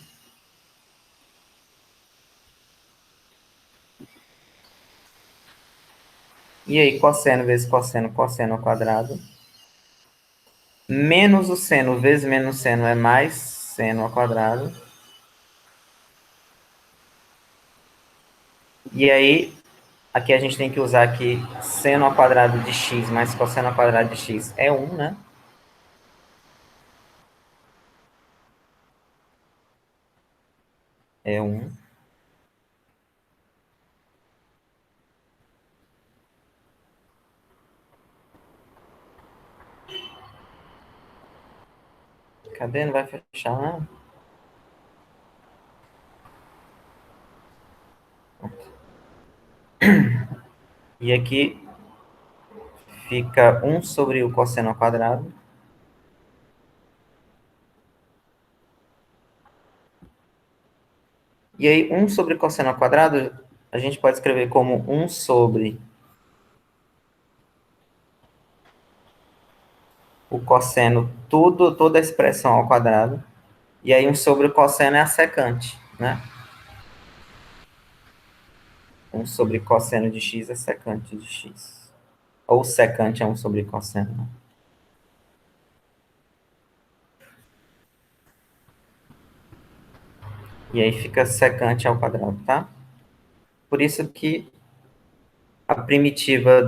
E aí, cosseno vezes cosseno, cosseno ao quadrado. Menos o seno vezes menos seno é mais seno ao quadrado. E aí, aqui a gente tem que usar que seno ao quadrado de x mais cosseno ao quadrado de x é 1, né? É 1. Cadê? Não vai fechar, não? E aqui fica 1 sobre o cosseno ao quadrado. E aí, 1 sobre cosseno ao quadrado, a gente pode escrever como 1 sobre o cosseno, toda a expressão ao quadrado. E aí, 1 sobre o cosseno é a secante, né? 1 sobre cosseno de x é secante de x. Ou secante é 1 sobre cosseno, né? E aí fica secante ao quadrado, tá? Por isso que a primitiva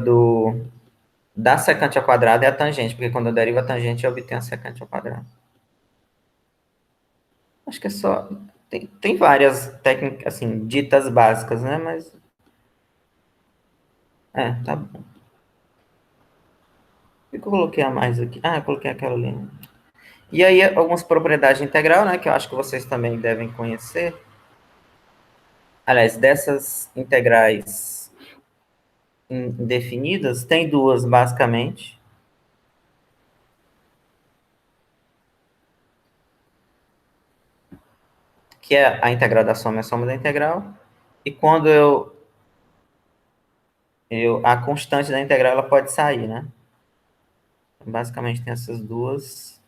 da secante ao quadrado é a tangente, porque quando eu derivo a tangente eu obtenho a secante ao quadrado. Acho que é só... Tem várias técnicas, assim, ditas básicas, né? Mas... tá bom. O que eu coloquei a mais aqui? Eu coloquei aquela ali. E aí, algumas propriedades de integral, né? Que eu acho que vocês também devem conhecer. Aliás, dessas integrais indefinidas, tem duas, basicamente. Que é a integral da soma e a soma da integral. E quando a constante da integral ela pode sair, né? Basicamente tem essas duas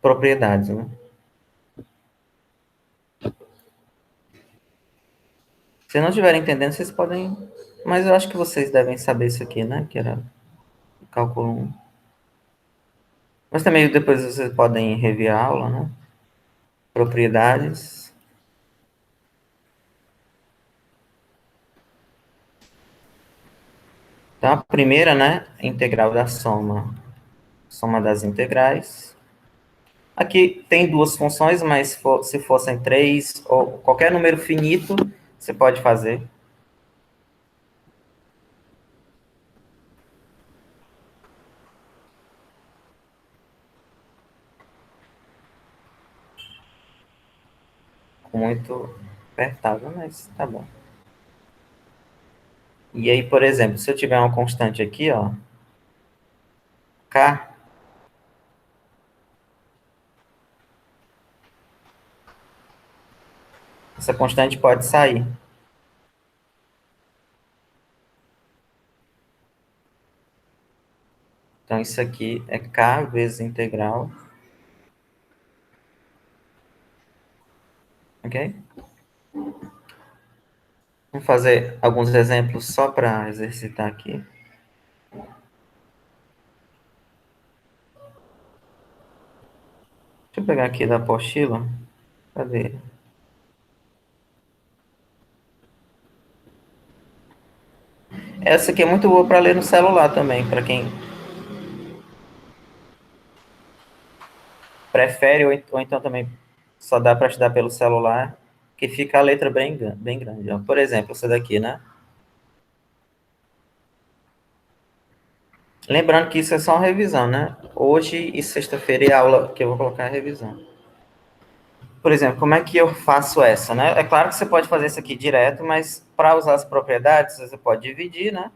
propriedades, né? Se não estiverem entendendo, vocês podem... Mas eu acho que vocês devem saber isso aqui, né? Que era o cálculo 1. Mas também depois vocês podem rever a aula, né? Propriedades. Então, a primeira, né? Integral da soma. Soma das integrais. Aqui tem duas funções, mas se fossem três ou qualquer número finito, você pode fazer. Muito apertado, mas tá bom. E aí, por exemplo, se eu tiver uma constante aqui, ó, k, essa constante pode sair. Então, isso aqui é k vezes integral. Ok? Vamos fazer alguns exemplos só para exercitar aqui. Deixa eu pegar aqui da apostila. Cadê? Essa aqui é muito boa para ler no celular também, para quem prefere, ou então também só dá para estudar pelo celular, que fica a letra bem grande. Ó. Por exemplo, essa daqui, né? Lembrando que isso é só uma revisão, né? Hoje e sexta-feira é aula que eu vou colocar a revisão. Por exemplo, como é que eu faço essa, né? É claro que você pode fazer isso aqui direto, mas para usar as propriedades, você pode dividir, né?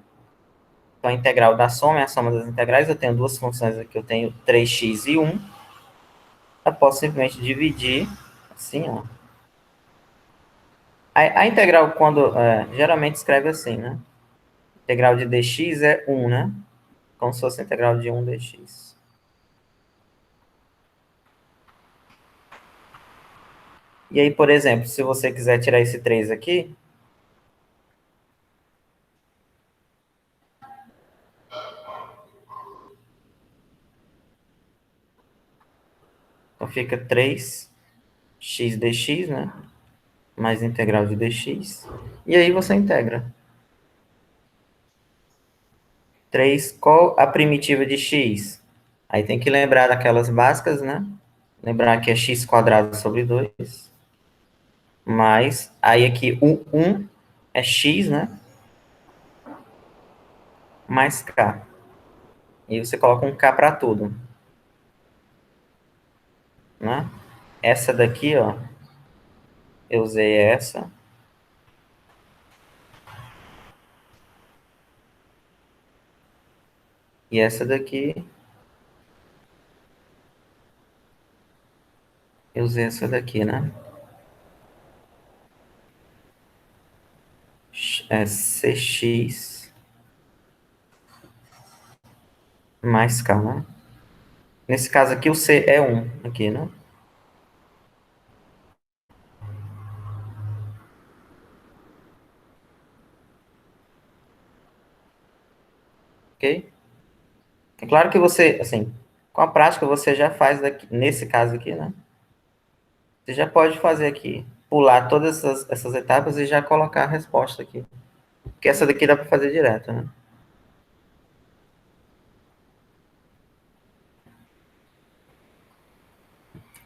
Então, a integral da soma é a soma das integrais. Eu tenho duas funções aqui, eu tenho 3x e 1. Eu posso simplesmente dividir, assim, ó. A integral, quando geralmente escreve assim, né? Integral de dx é 1, né? Como se fosse a integral de 1 dx. E aí, por exemplo, se você quiser tirar esse 3 aqui, então fica 3x dx, né? Mais integral de dx. E aí você integra. 3, qual a primitiva de x? Aí tem que lembrar daquelas básicas, né? Lembrar que é x quadrado sobre 2. Mais, aí aqui o 1 é x, né? Mais k. E você coloca um k para tudo, né? Essa daqui, ó, eu usei essa. E essa daqui, eu usei essa daqui, né? É cx mais k, né? Nesse caso aqui, o c é 1 aqui, né? Ok? É claro que você, assim, com a prática você já faz daqui, nesse caso aqui, né? Você já pode fazer aqui, pular todas essas etapas e já colocar a resposta aqui. Porque essa daqui dá para fazer direto, né?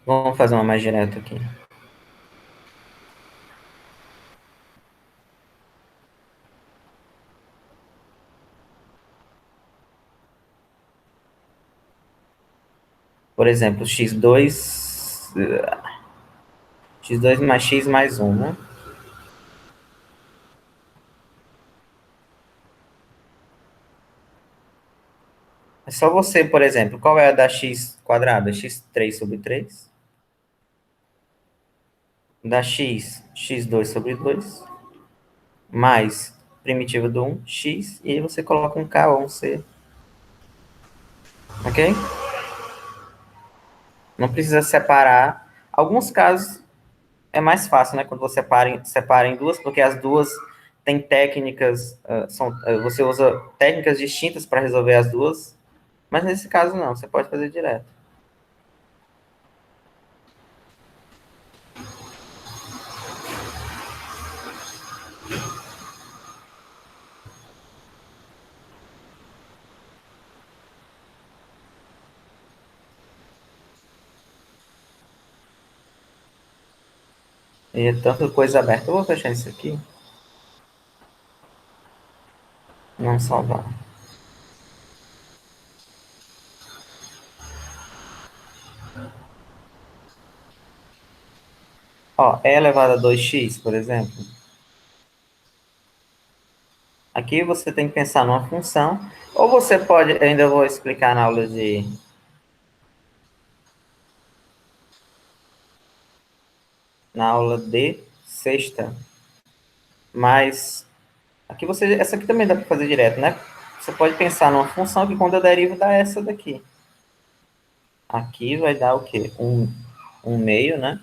Vamos fazer uma mais direta aqui. Por exemplo, x2 mais x mais 1, né? É só você, por exemplo, qual é a da x quadrada? X3 sobre 3. Da x2 sobre 2. Mais primitiva do 1, x. E aí você coloca um k ou um c. Ok? Não precisa separar. Alguns casos é mais fácil, né? Quando você separa em duas, porque as duas têm técnicas, você usa técnicas distintas para resolver as duas, mas nesse caso não, você pode fazer direto. E é tanta coisa aberta. Eu vou fechar isso aqui, não salvar. Ó, e elevado a 2x, por exemplo. Aqui você tem que pensar numa função, ou você pode, ainda vou explicar na aula de sexta, mas aqui essa aqui também dá para fazer direto, né? Você pode pensar numa função que quando eu derivo dá essa daqui. Aqui vai dar o quê? Um meio, né?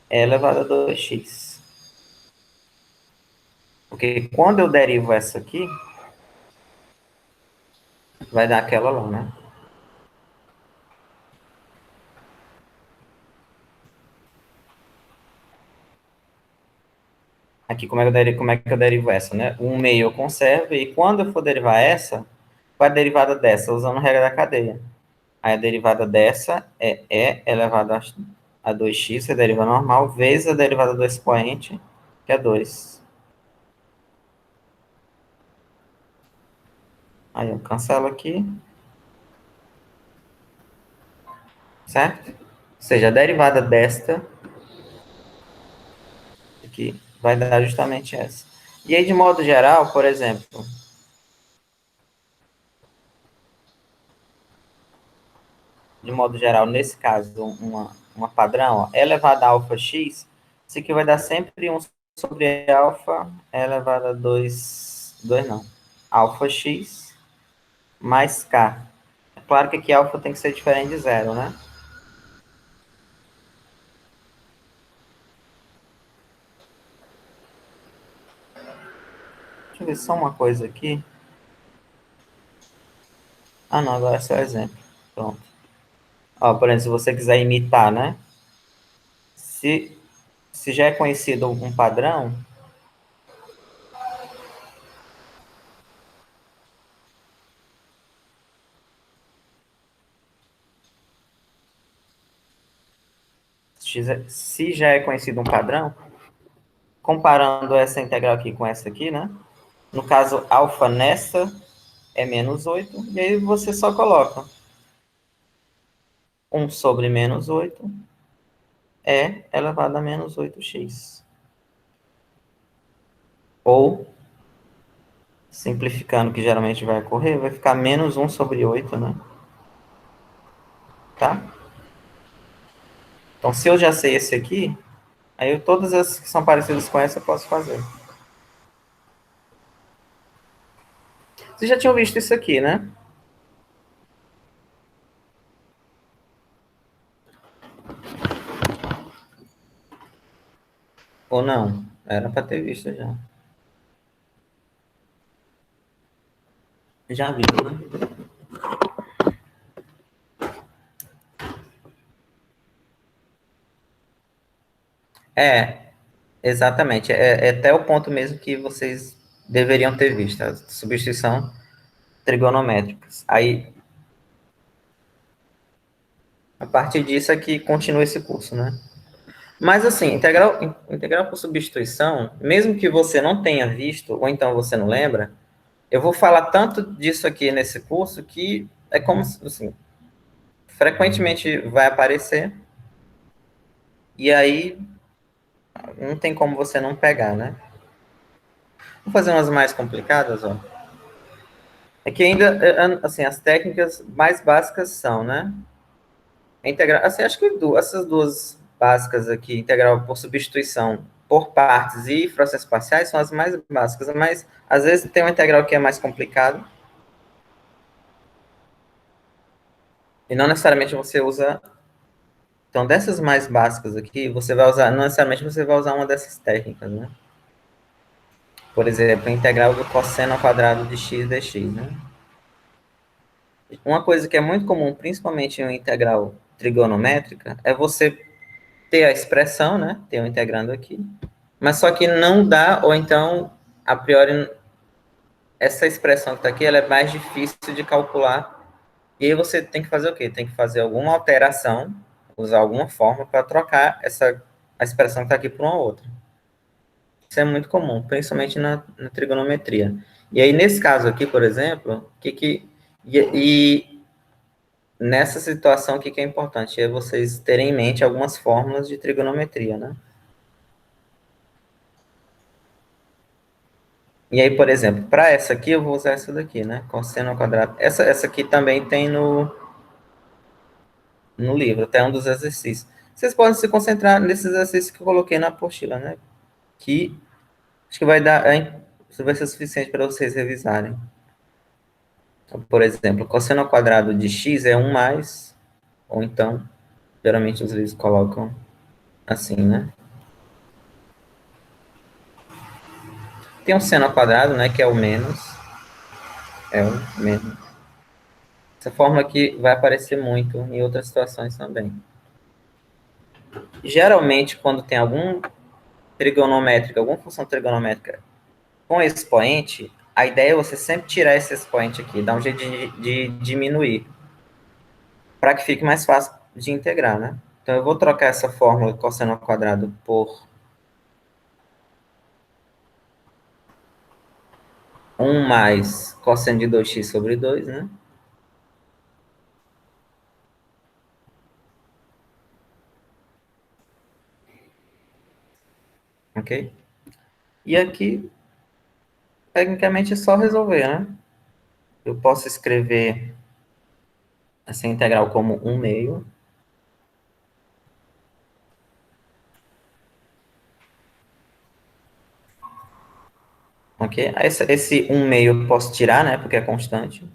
É elevado a 2x. Porque quando eu derivo essa aqui, vai dar aquela lá, né? Aqui, como é que eu derivo essa, né? Um meio eu conservo, e quando eu for derivar essa, qual é a derivada dessa? Usando a regra da cadeia. Aí a derivada dessa é e elevado a 2x, que é a derivada normal, vezes a derivada do expoente, que é 2. Aí eu cancelo aqui, certo? Ou seja, a derivada desta aqui vai dar justamente essa. E aí, de modo geral, por exemplo, nesse caso, uma padrão, ó, e elevado a alfa x, isso aqui vai dar sempre 1 sobre alfa elevado a 2 não, alfa x mais k. É claro que aqui alfa tem que ser diferente de zero, né? Deixa eu ver só uma coisa aqui. Ah, não, agora é só exemplo. Pronto. Ó, por exemplo, se você quiser imitar, né? Se, se já é conhecido um padrão, se já é conhecido um padrão, comparando essa integral aqui com essa aqui, né? No caso, alfa nessa é menos 8, e aí você só coloca 1 sobre menos 8 é elevado a menos 8x. Ou, simplificando, que geralmente vai ocorrer, vai ficar menos 1 sobre 8, né? Tá? Então, se eu já sei esse aqui, aí todas as que são parecidas com essa eu posso fazer. Vocês já tinham visto isso aqui, né? Ou não? Era para ter visto já. Já viu, né? É, exatamente. É até o ponto mesmo que vocês deveriam ter visto. A substituição trigonométricas. Aí, a partir disso é que continua esse curso, né? Mas assim, integral por substituição, mesmo que você não tenha visto, ou então você não lembra, eu vou falar tanto disso aqui nesse curso que é como assim, frequentemente vai aparecer, e aí não tem como você não pegar, né? Vou fazer umas mais complicadas, ó. É que ainda, assim, as técnicas mais básicas são, né? Integral, assim, acho que essas duas básicas aqui, integral por substituição por partes e processos parciais, são as mais básicas, mas às vezes tem uma integral que é mais complicado e não necessariamente você usa. Então, dessas mais básicas aqui, você vai usar, não necessariamente você vai usar uma dessas técnicas, né? Por exemplo, a integral do cosseno ao quadrado de x dx, né? Uma coisa que é muito comum, principalmente em uma integral trigonométrica, é você ter a expressão, né? Ter um integrando aqui, mas só que não dá, ou então, a priori, essa expressão que está aqui, ela é mais difícil de calcular, e aí você tem que fazer o quê? Tem que fazer alguma alteração, usar alguma forma para trocar a expressão que está aqui por uma outra. Isso é muito comum, principalmente na trigonometria. E aí, nesse caso aqui, por exemplo, e nessa situação, o que é importante? É vocês terem em mente algumas fórmulas de trigonometria, né? E aí, por exemplo, para essa aqui, eu vou usar essa daqui, né? Cosseno ao quadrado. Essa aqui também tem no livro, até um dos exercícios. Vocês podem se concentrar nesses exercícios que eu coloquei na apostila, né? Que acho que vai dar, isso vai ser suficiente para vocês revisarem. Então, por exemplo, cosseno ao quadrado de x é 1 mais, ou então, geralmente os livros colocam assim, né? Tem um seno ao quadrado, né? Que é o menos. É o menos. Essa forma aqui vai aparecer muito em outras situações também. Geralmente, quando tem algum trigonométrica, alguma função trigonométrica com expoente, a ideia é você sempre tirar esse expoente aqui, dar um jeito de diminuir, para que fique mais fácil de integrar, né? Então, eu vou trocar essa fórmula de cosseno ao quadrado por 1 mais cosseno de 2x sobre 2, né? Ok? E aqui, tecnicamente, é só resolver, né? Eu posso escrever essa integral como 1 meio. Ok? Esse 1 meio eu posso tirar, né? Porque é constante.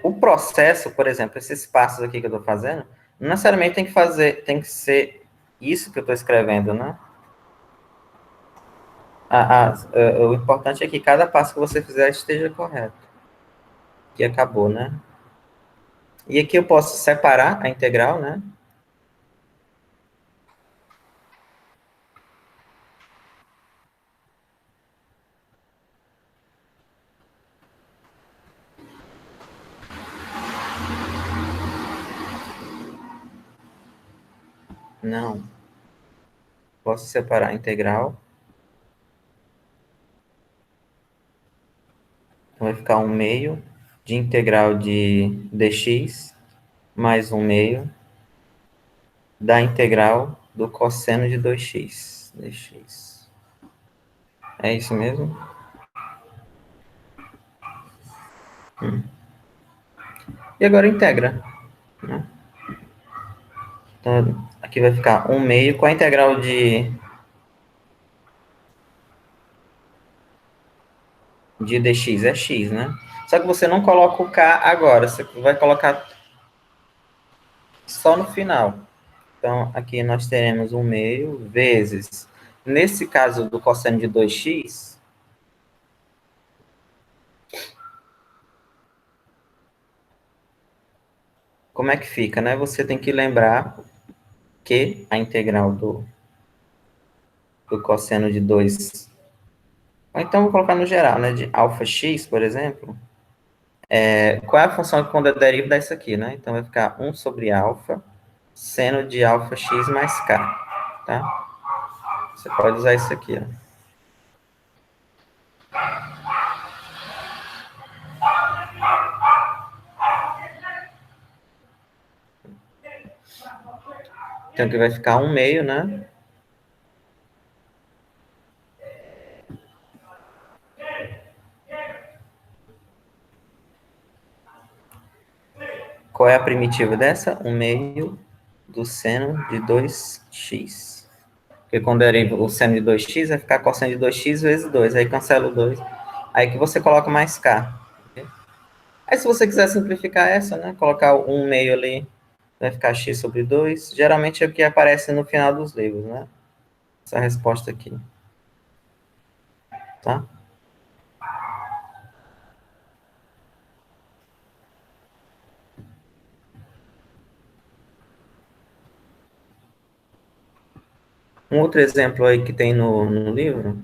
O processo, por exemplo, esses passos aqui que eu estou fazendo, não necessariamente tem que ser isso que eu estou escrevendo, né? O importante é que cada passo que você fizer esteja correto. Que acabou, né? E aqui eu posso separar a integral, né? Não. Posso separar a integral. Então vai ficar 1 meio de integral de dx mais 1 meio da integral do cosseno de 2x dx. É isso mesmo? E agora integra, né? Então, aqui vai ficar 1 meio com a integral de dx é x, né? Só que você não coloca o k agora, você vai colocar só no final. Então, aqui nós teremos 1 meio vezes, nesse caso do cosseno de 2x, como é que fica, né? Você tem que lembrar que a integral do cosseno de 2, ou então vou colocar no geral, né? De alfa x, por exemplo, qual é a função que quando eu derivo dá isso aqui, né? Então vai ficar 1 sobre alfa, seno de alfa x mais k, tá? Você pode usar isso aqui, ó. Então aqui vai ficar 1 meio, né? Qual é a primitiva dessa? 1 meio do seno de 2x. Porque quando deriva o seno de 2x, vai ficar cosseno de 2x vezes 2. Aí cancela o 2. Aí que você coloca mais k. Okay? Aí se você quiser simplificar essa, né? Colocar o 1 meio ali, vai ficar x sobre 2. Geralmente é o que aparece no final dos livros, né? Essa resposta aqui. Tá? Um outro exemplo aí que tem no livro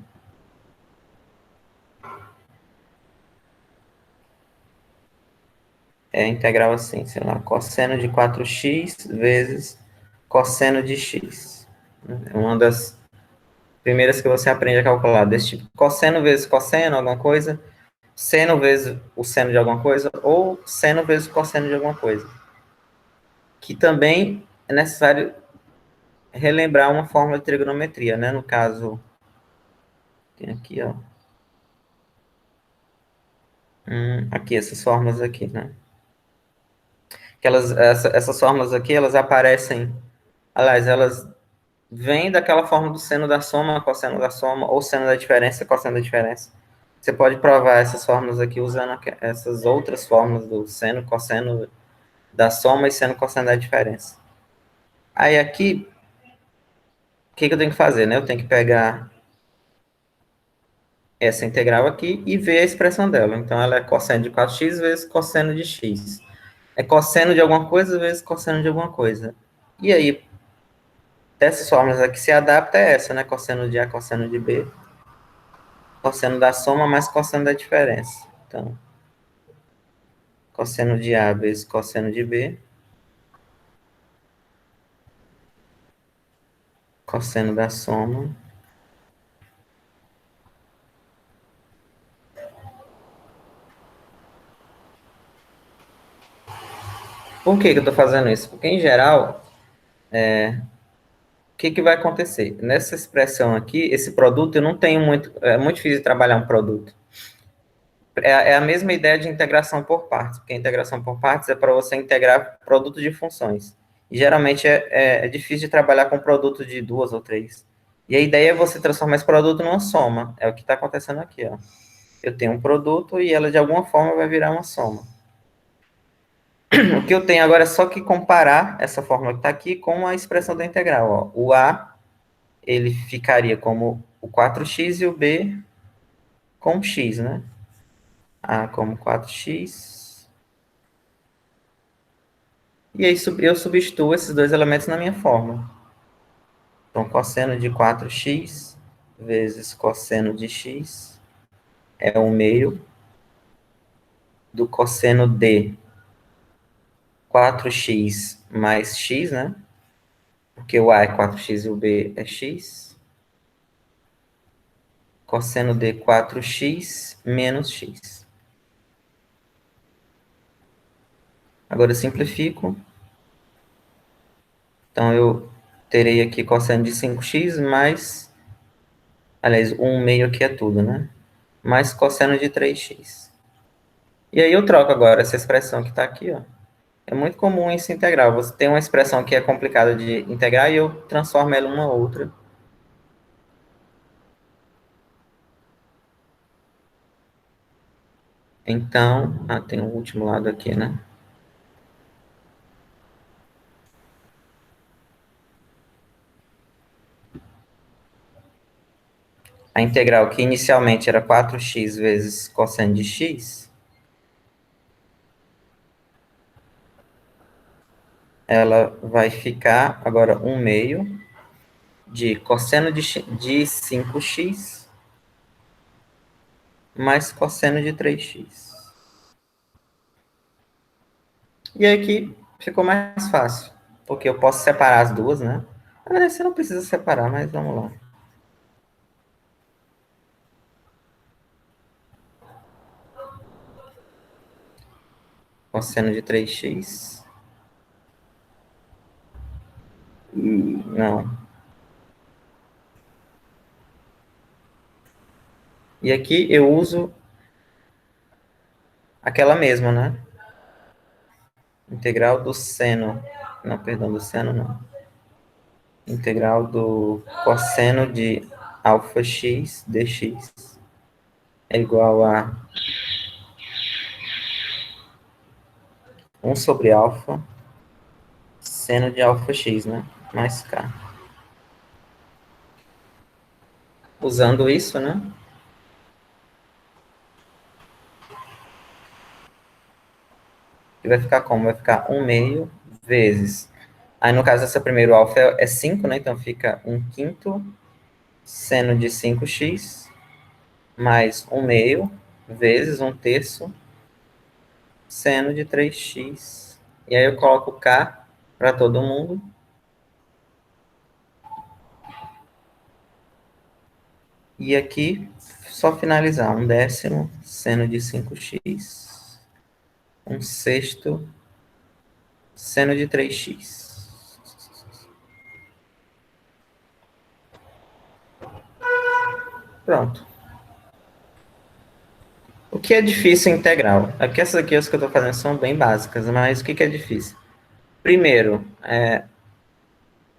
é a integral assim, sei lá, cosseno de 4x vezes cosseno de x. É uma das primeiras que você aprende a calcular, desse tipo. Cosseno vezes cosseno, alguma coisa, seno vezes o seno de alguma coisa, ou seno vezes o cosseno de alguma coisa. Que também é necessário relembrar uma fórmula de trigonometria, né? No caso, tem aqui, ó. Aqui, essas fórmulas aqui, né? Essas fórmulas aqui, elas aparecem, aliás, elas vêm daquela fórmula do seno da soma, cosseno da soma, ou seno da diferença, cosseno da diferença. Você pode provar essas fórmulas aqui usando essas outras fórmulas do seno, cosseno da soma e seno, cosseno da diferença. Aí aqui, o que eu tenho que fazer, né? Eu tenho que pegar essa integral aqui e ver a expressão dela. Então, ela é cosseno de 4x vezes cosseno de x. É cosseno de alguma coisa vezes cosseno de alguma coisa. E aí, dessas fórmulas aqui se adapta a essa, né? Cosseno de A, cosseno de B. Cosseno da soma mais cosseno da diferença. Então, cosseno de A vezes cosseno de B cosseno da soma. Por que que eu estou fazendo isso? Porque, em geral, o que que vai acontecer? Nessa expressão aqui, esse produto, eu não tenho muito... É muito difícil trabalhar um produto. É a mesma ideia de integração por partes, porque a integração por partes é para você integrar produto de funções. E, geralmente, é difícil de trabalhar com produto de duas ou três. E a ideia é você transformar esse produto numa soma. É o que está acontecendo aqui, ó. Eu tenho um produto e ela, de alguma forma, vai virar uma soma. O que eu tenho agora é só que comparar essa fórmula que está aqui com a expressão da integral. Ó. O A, ele ficaria como o 4x e o B com x, né? A como 4x. E aí eu substituo esses dois elementos na minha fórmula. Então, cosseno de 4x vezes cosseno de x é o meio do cosseno de 4x mais x, né? Porque o A é 4x e o B é x. Cosseno de 4x menos x. Agora eu simplifico. Então, eu terei aqui cosseno de 5x mais... Aliás, 1 meio aqui é tudo, né? Mais cosseno de 3x. E aí eu troco agora essa expressão que está aqui, ó. É muito comum esse integral. Você tem uma expressão que é complicada de integrar e eu transformo ela em uma outra. Então, tem o último lado aqui, né? A integral que inicialmente era 4x vezes cosseno de x, ela vai ficar agora 1 meio de cosseno de 5x mais cosseno de 3x. E aí aqui ficou mais fácil, porque eu posso separar as duas, né? Na verdade, você não precisa separar, mas vamos lá. Cosseno de 3x. Não. E aqui eu uso aquela mesma, né? Integral do seno. Não, perdão, do seno não. Integral do cosseno de alfa x dx é igual a 1 sobre alfa seno de alfa x, né? Mais k. Usando isso, né? E vai ficar como? Vai ficar 1 meio vezes... Aí, no caso, essa primeiro alfa é 5, né? Então, fica 1 quinto seno de 5x mais 1 meio vezes 1 terço seno de 3x. E aí eu coloco k para todo mundo. E aqui, só finalizar. 1/10 seno de 5x. 1/6 seno de 3x. Pronto. O que é difícil em integral? Aqui essas aqui, as que eu estou fazendo, são bem básicas, mas o que é difícil? Primeiro,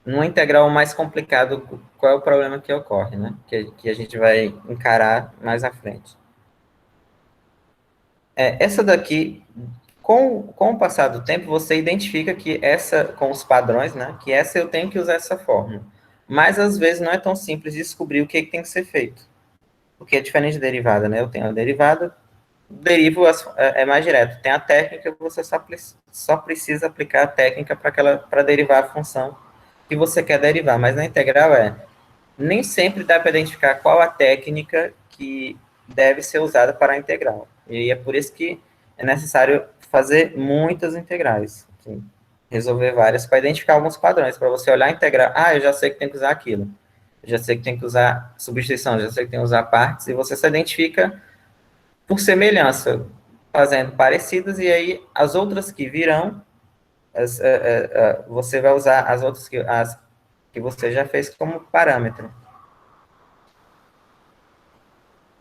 numa integral mais complicado, qual é o problema que ocorre, né? Que a gente vai encarar mais à frente. Essa daqui, com o passar do tempo, você identifica que essa, com os padrões, né? Que essa eu tenho que usar essa fórmula. Mas, às vezes, não é tão simples descobrir o que tem que ser feito. Porque é diferente de derivada, né? Eu tenho a derivada, derivo é mais direto. Tem a técnica, você só precisa aplicar a técnica para derivar a função que você quer derivar. Mas na integral nem sempre dá para identificar qual a técnica que deve ser usada para a integral. E é por isso que é necessário fazer muitas integrais. Assim. resolver várias para identificar alguns padrões, para você olhar e integrar. Ah, eu já sei que tem que usar aquilo. Eu já sei que tem que usar substituição, eu já sei que tem que usar partes, e você se identifica por semelhança, fazendo parecidas, e aí as outras que virão, você vai usar as que você já fez como parâmetro.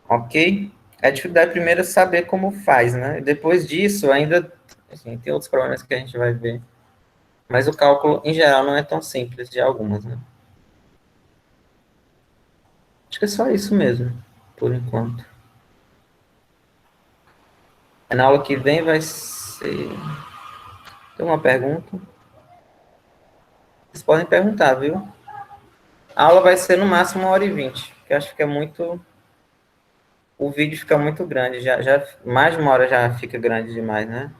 Ok? A dificuldade primeiro é saber como faz, né? Depois disso, ainda assim, tem outros problemas que a gente vai ver. Mas o cálculo, em geral, não é tão simples de algumas, né? Acho que é só isso mesmo, por enquanto. Na aula que vem vai ser. Tem uma pergunta? Vocês podem perguntar, viu? A aula vai ser no máximo 1h20, que eu acho que é muito. O vídeo fica muito grande, mais de 1 hora já fica grande demais, né?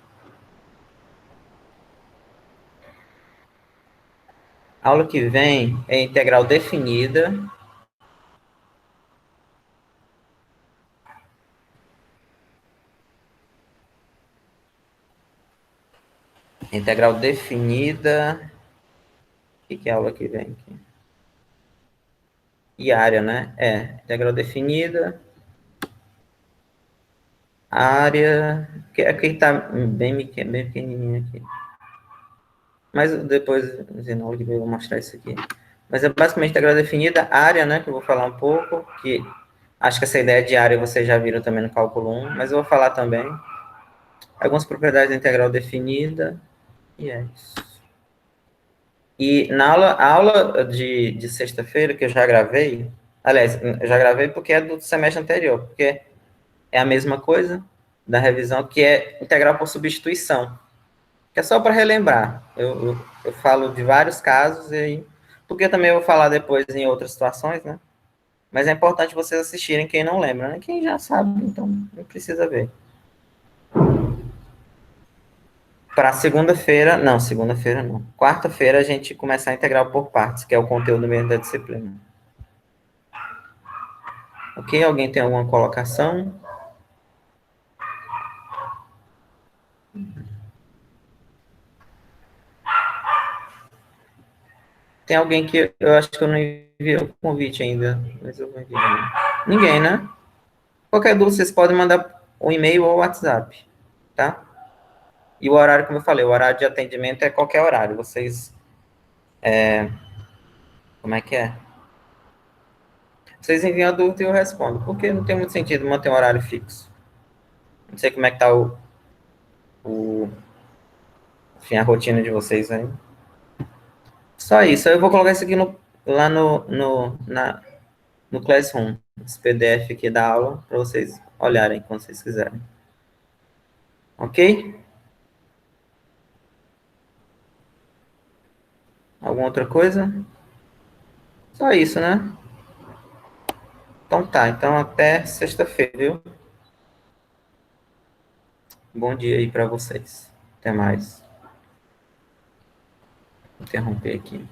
A aula que vem é integral definida. Integral definida. O que é a aula que vem aqui? E área, né? Integral definida. Área. Aqui está bem pequenininho aqui. Mas depois, na aula que vem eu vou mostrar isso aqui. Mas é basicamente integral definida. Área, né? Que eu vou falar um pouco. Que acho que essa ideia de área vocês já viram também no cálculo 1. Mas eu vou falar também. Algumas propriedades da integral definida. E é isso. E na aula de sexta-feira, que eu já gravei, aliás, eu já gravei porque é do semestre anterior, porque é a mesma coisa da revisão, que é integral por substituição, que é só para relembrar. Eu falo de vários casos, porque também eu vou falar depois em outras situações, né? Mas é importante vocês assistirem quem não lembra, né? Quem já sabe, então não precisa ver. Para segunda-feira não. Quarta-feira a gente começa a integral por partes, que é o conteúdo mesmo da disciplina. Ok? Alguém tem alguma colocação? Tem alguém que eu acho que eu não enviei o convite ainda, mas eu vou enviar. Ninguém, né? Qualquer dúvida, vocês podem mandar um e-mail ou WhatsApp, tá? E o horário, como eu falei, o horário de atendimento é qualquer horário. Vocês, como é que é? Vocês enviam a dúvida e eu respondo, porque não tem muito sentido manter um horário fixo. Não sei como é que tá o enfim, a rotina de vocês aí. Só isso. Eu vou colocar isso aqui lá no Classroom, esse PDF aqui da aula, para vocês olharem quando vocês quiserem. Ok? Alguma outra coisa? Só isso, né? Então tá. Então até sexta-feira, viu? Bom dia aí para vocês. Até mais. Vou interromper aqui.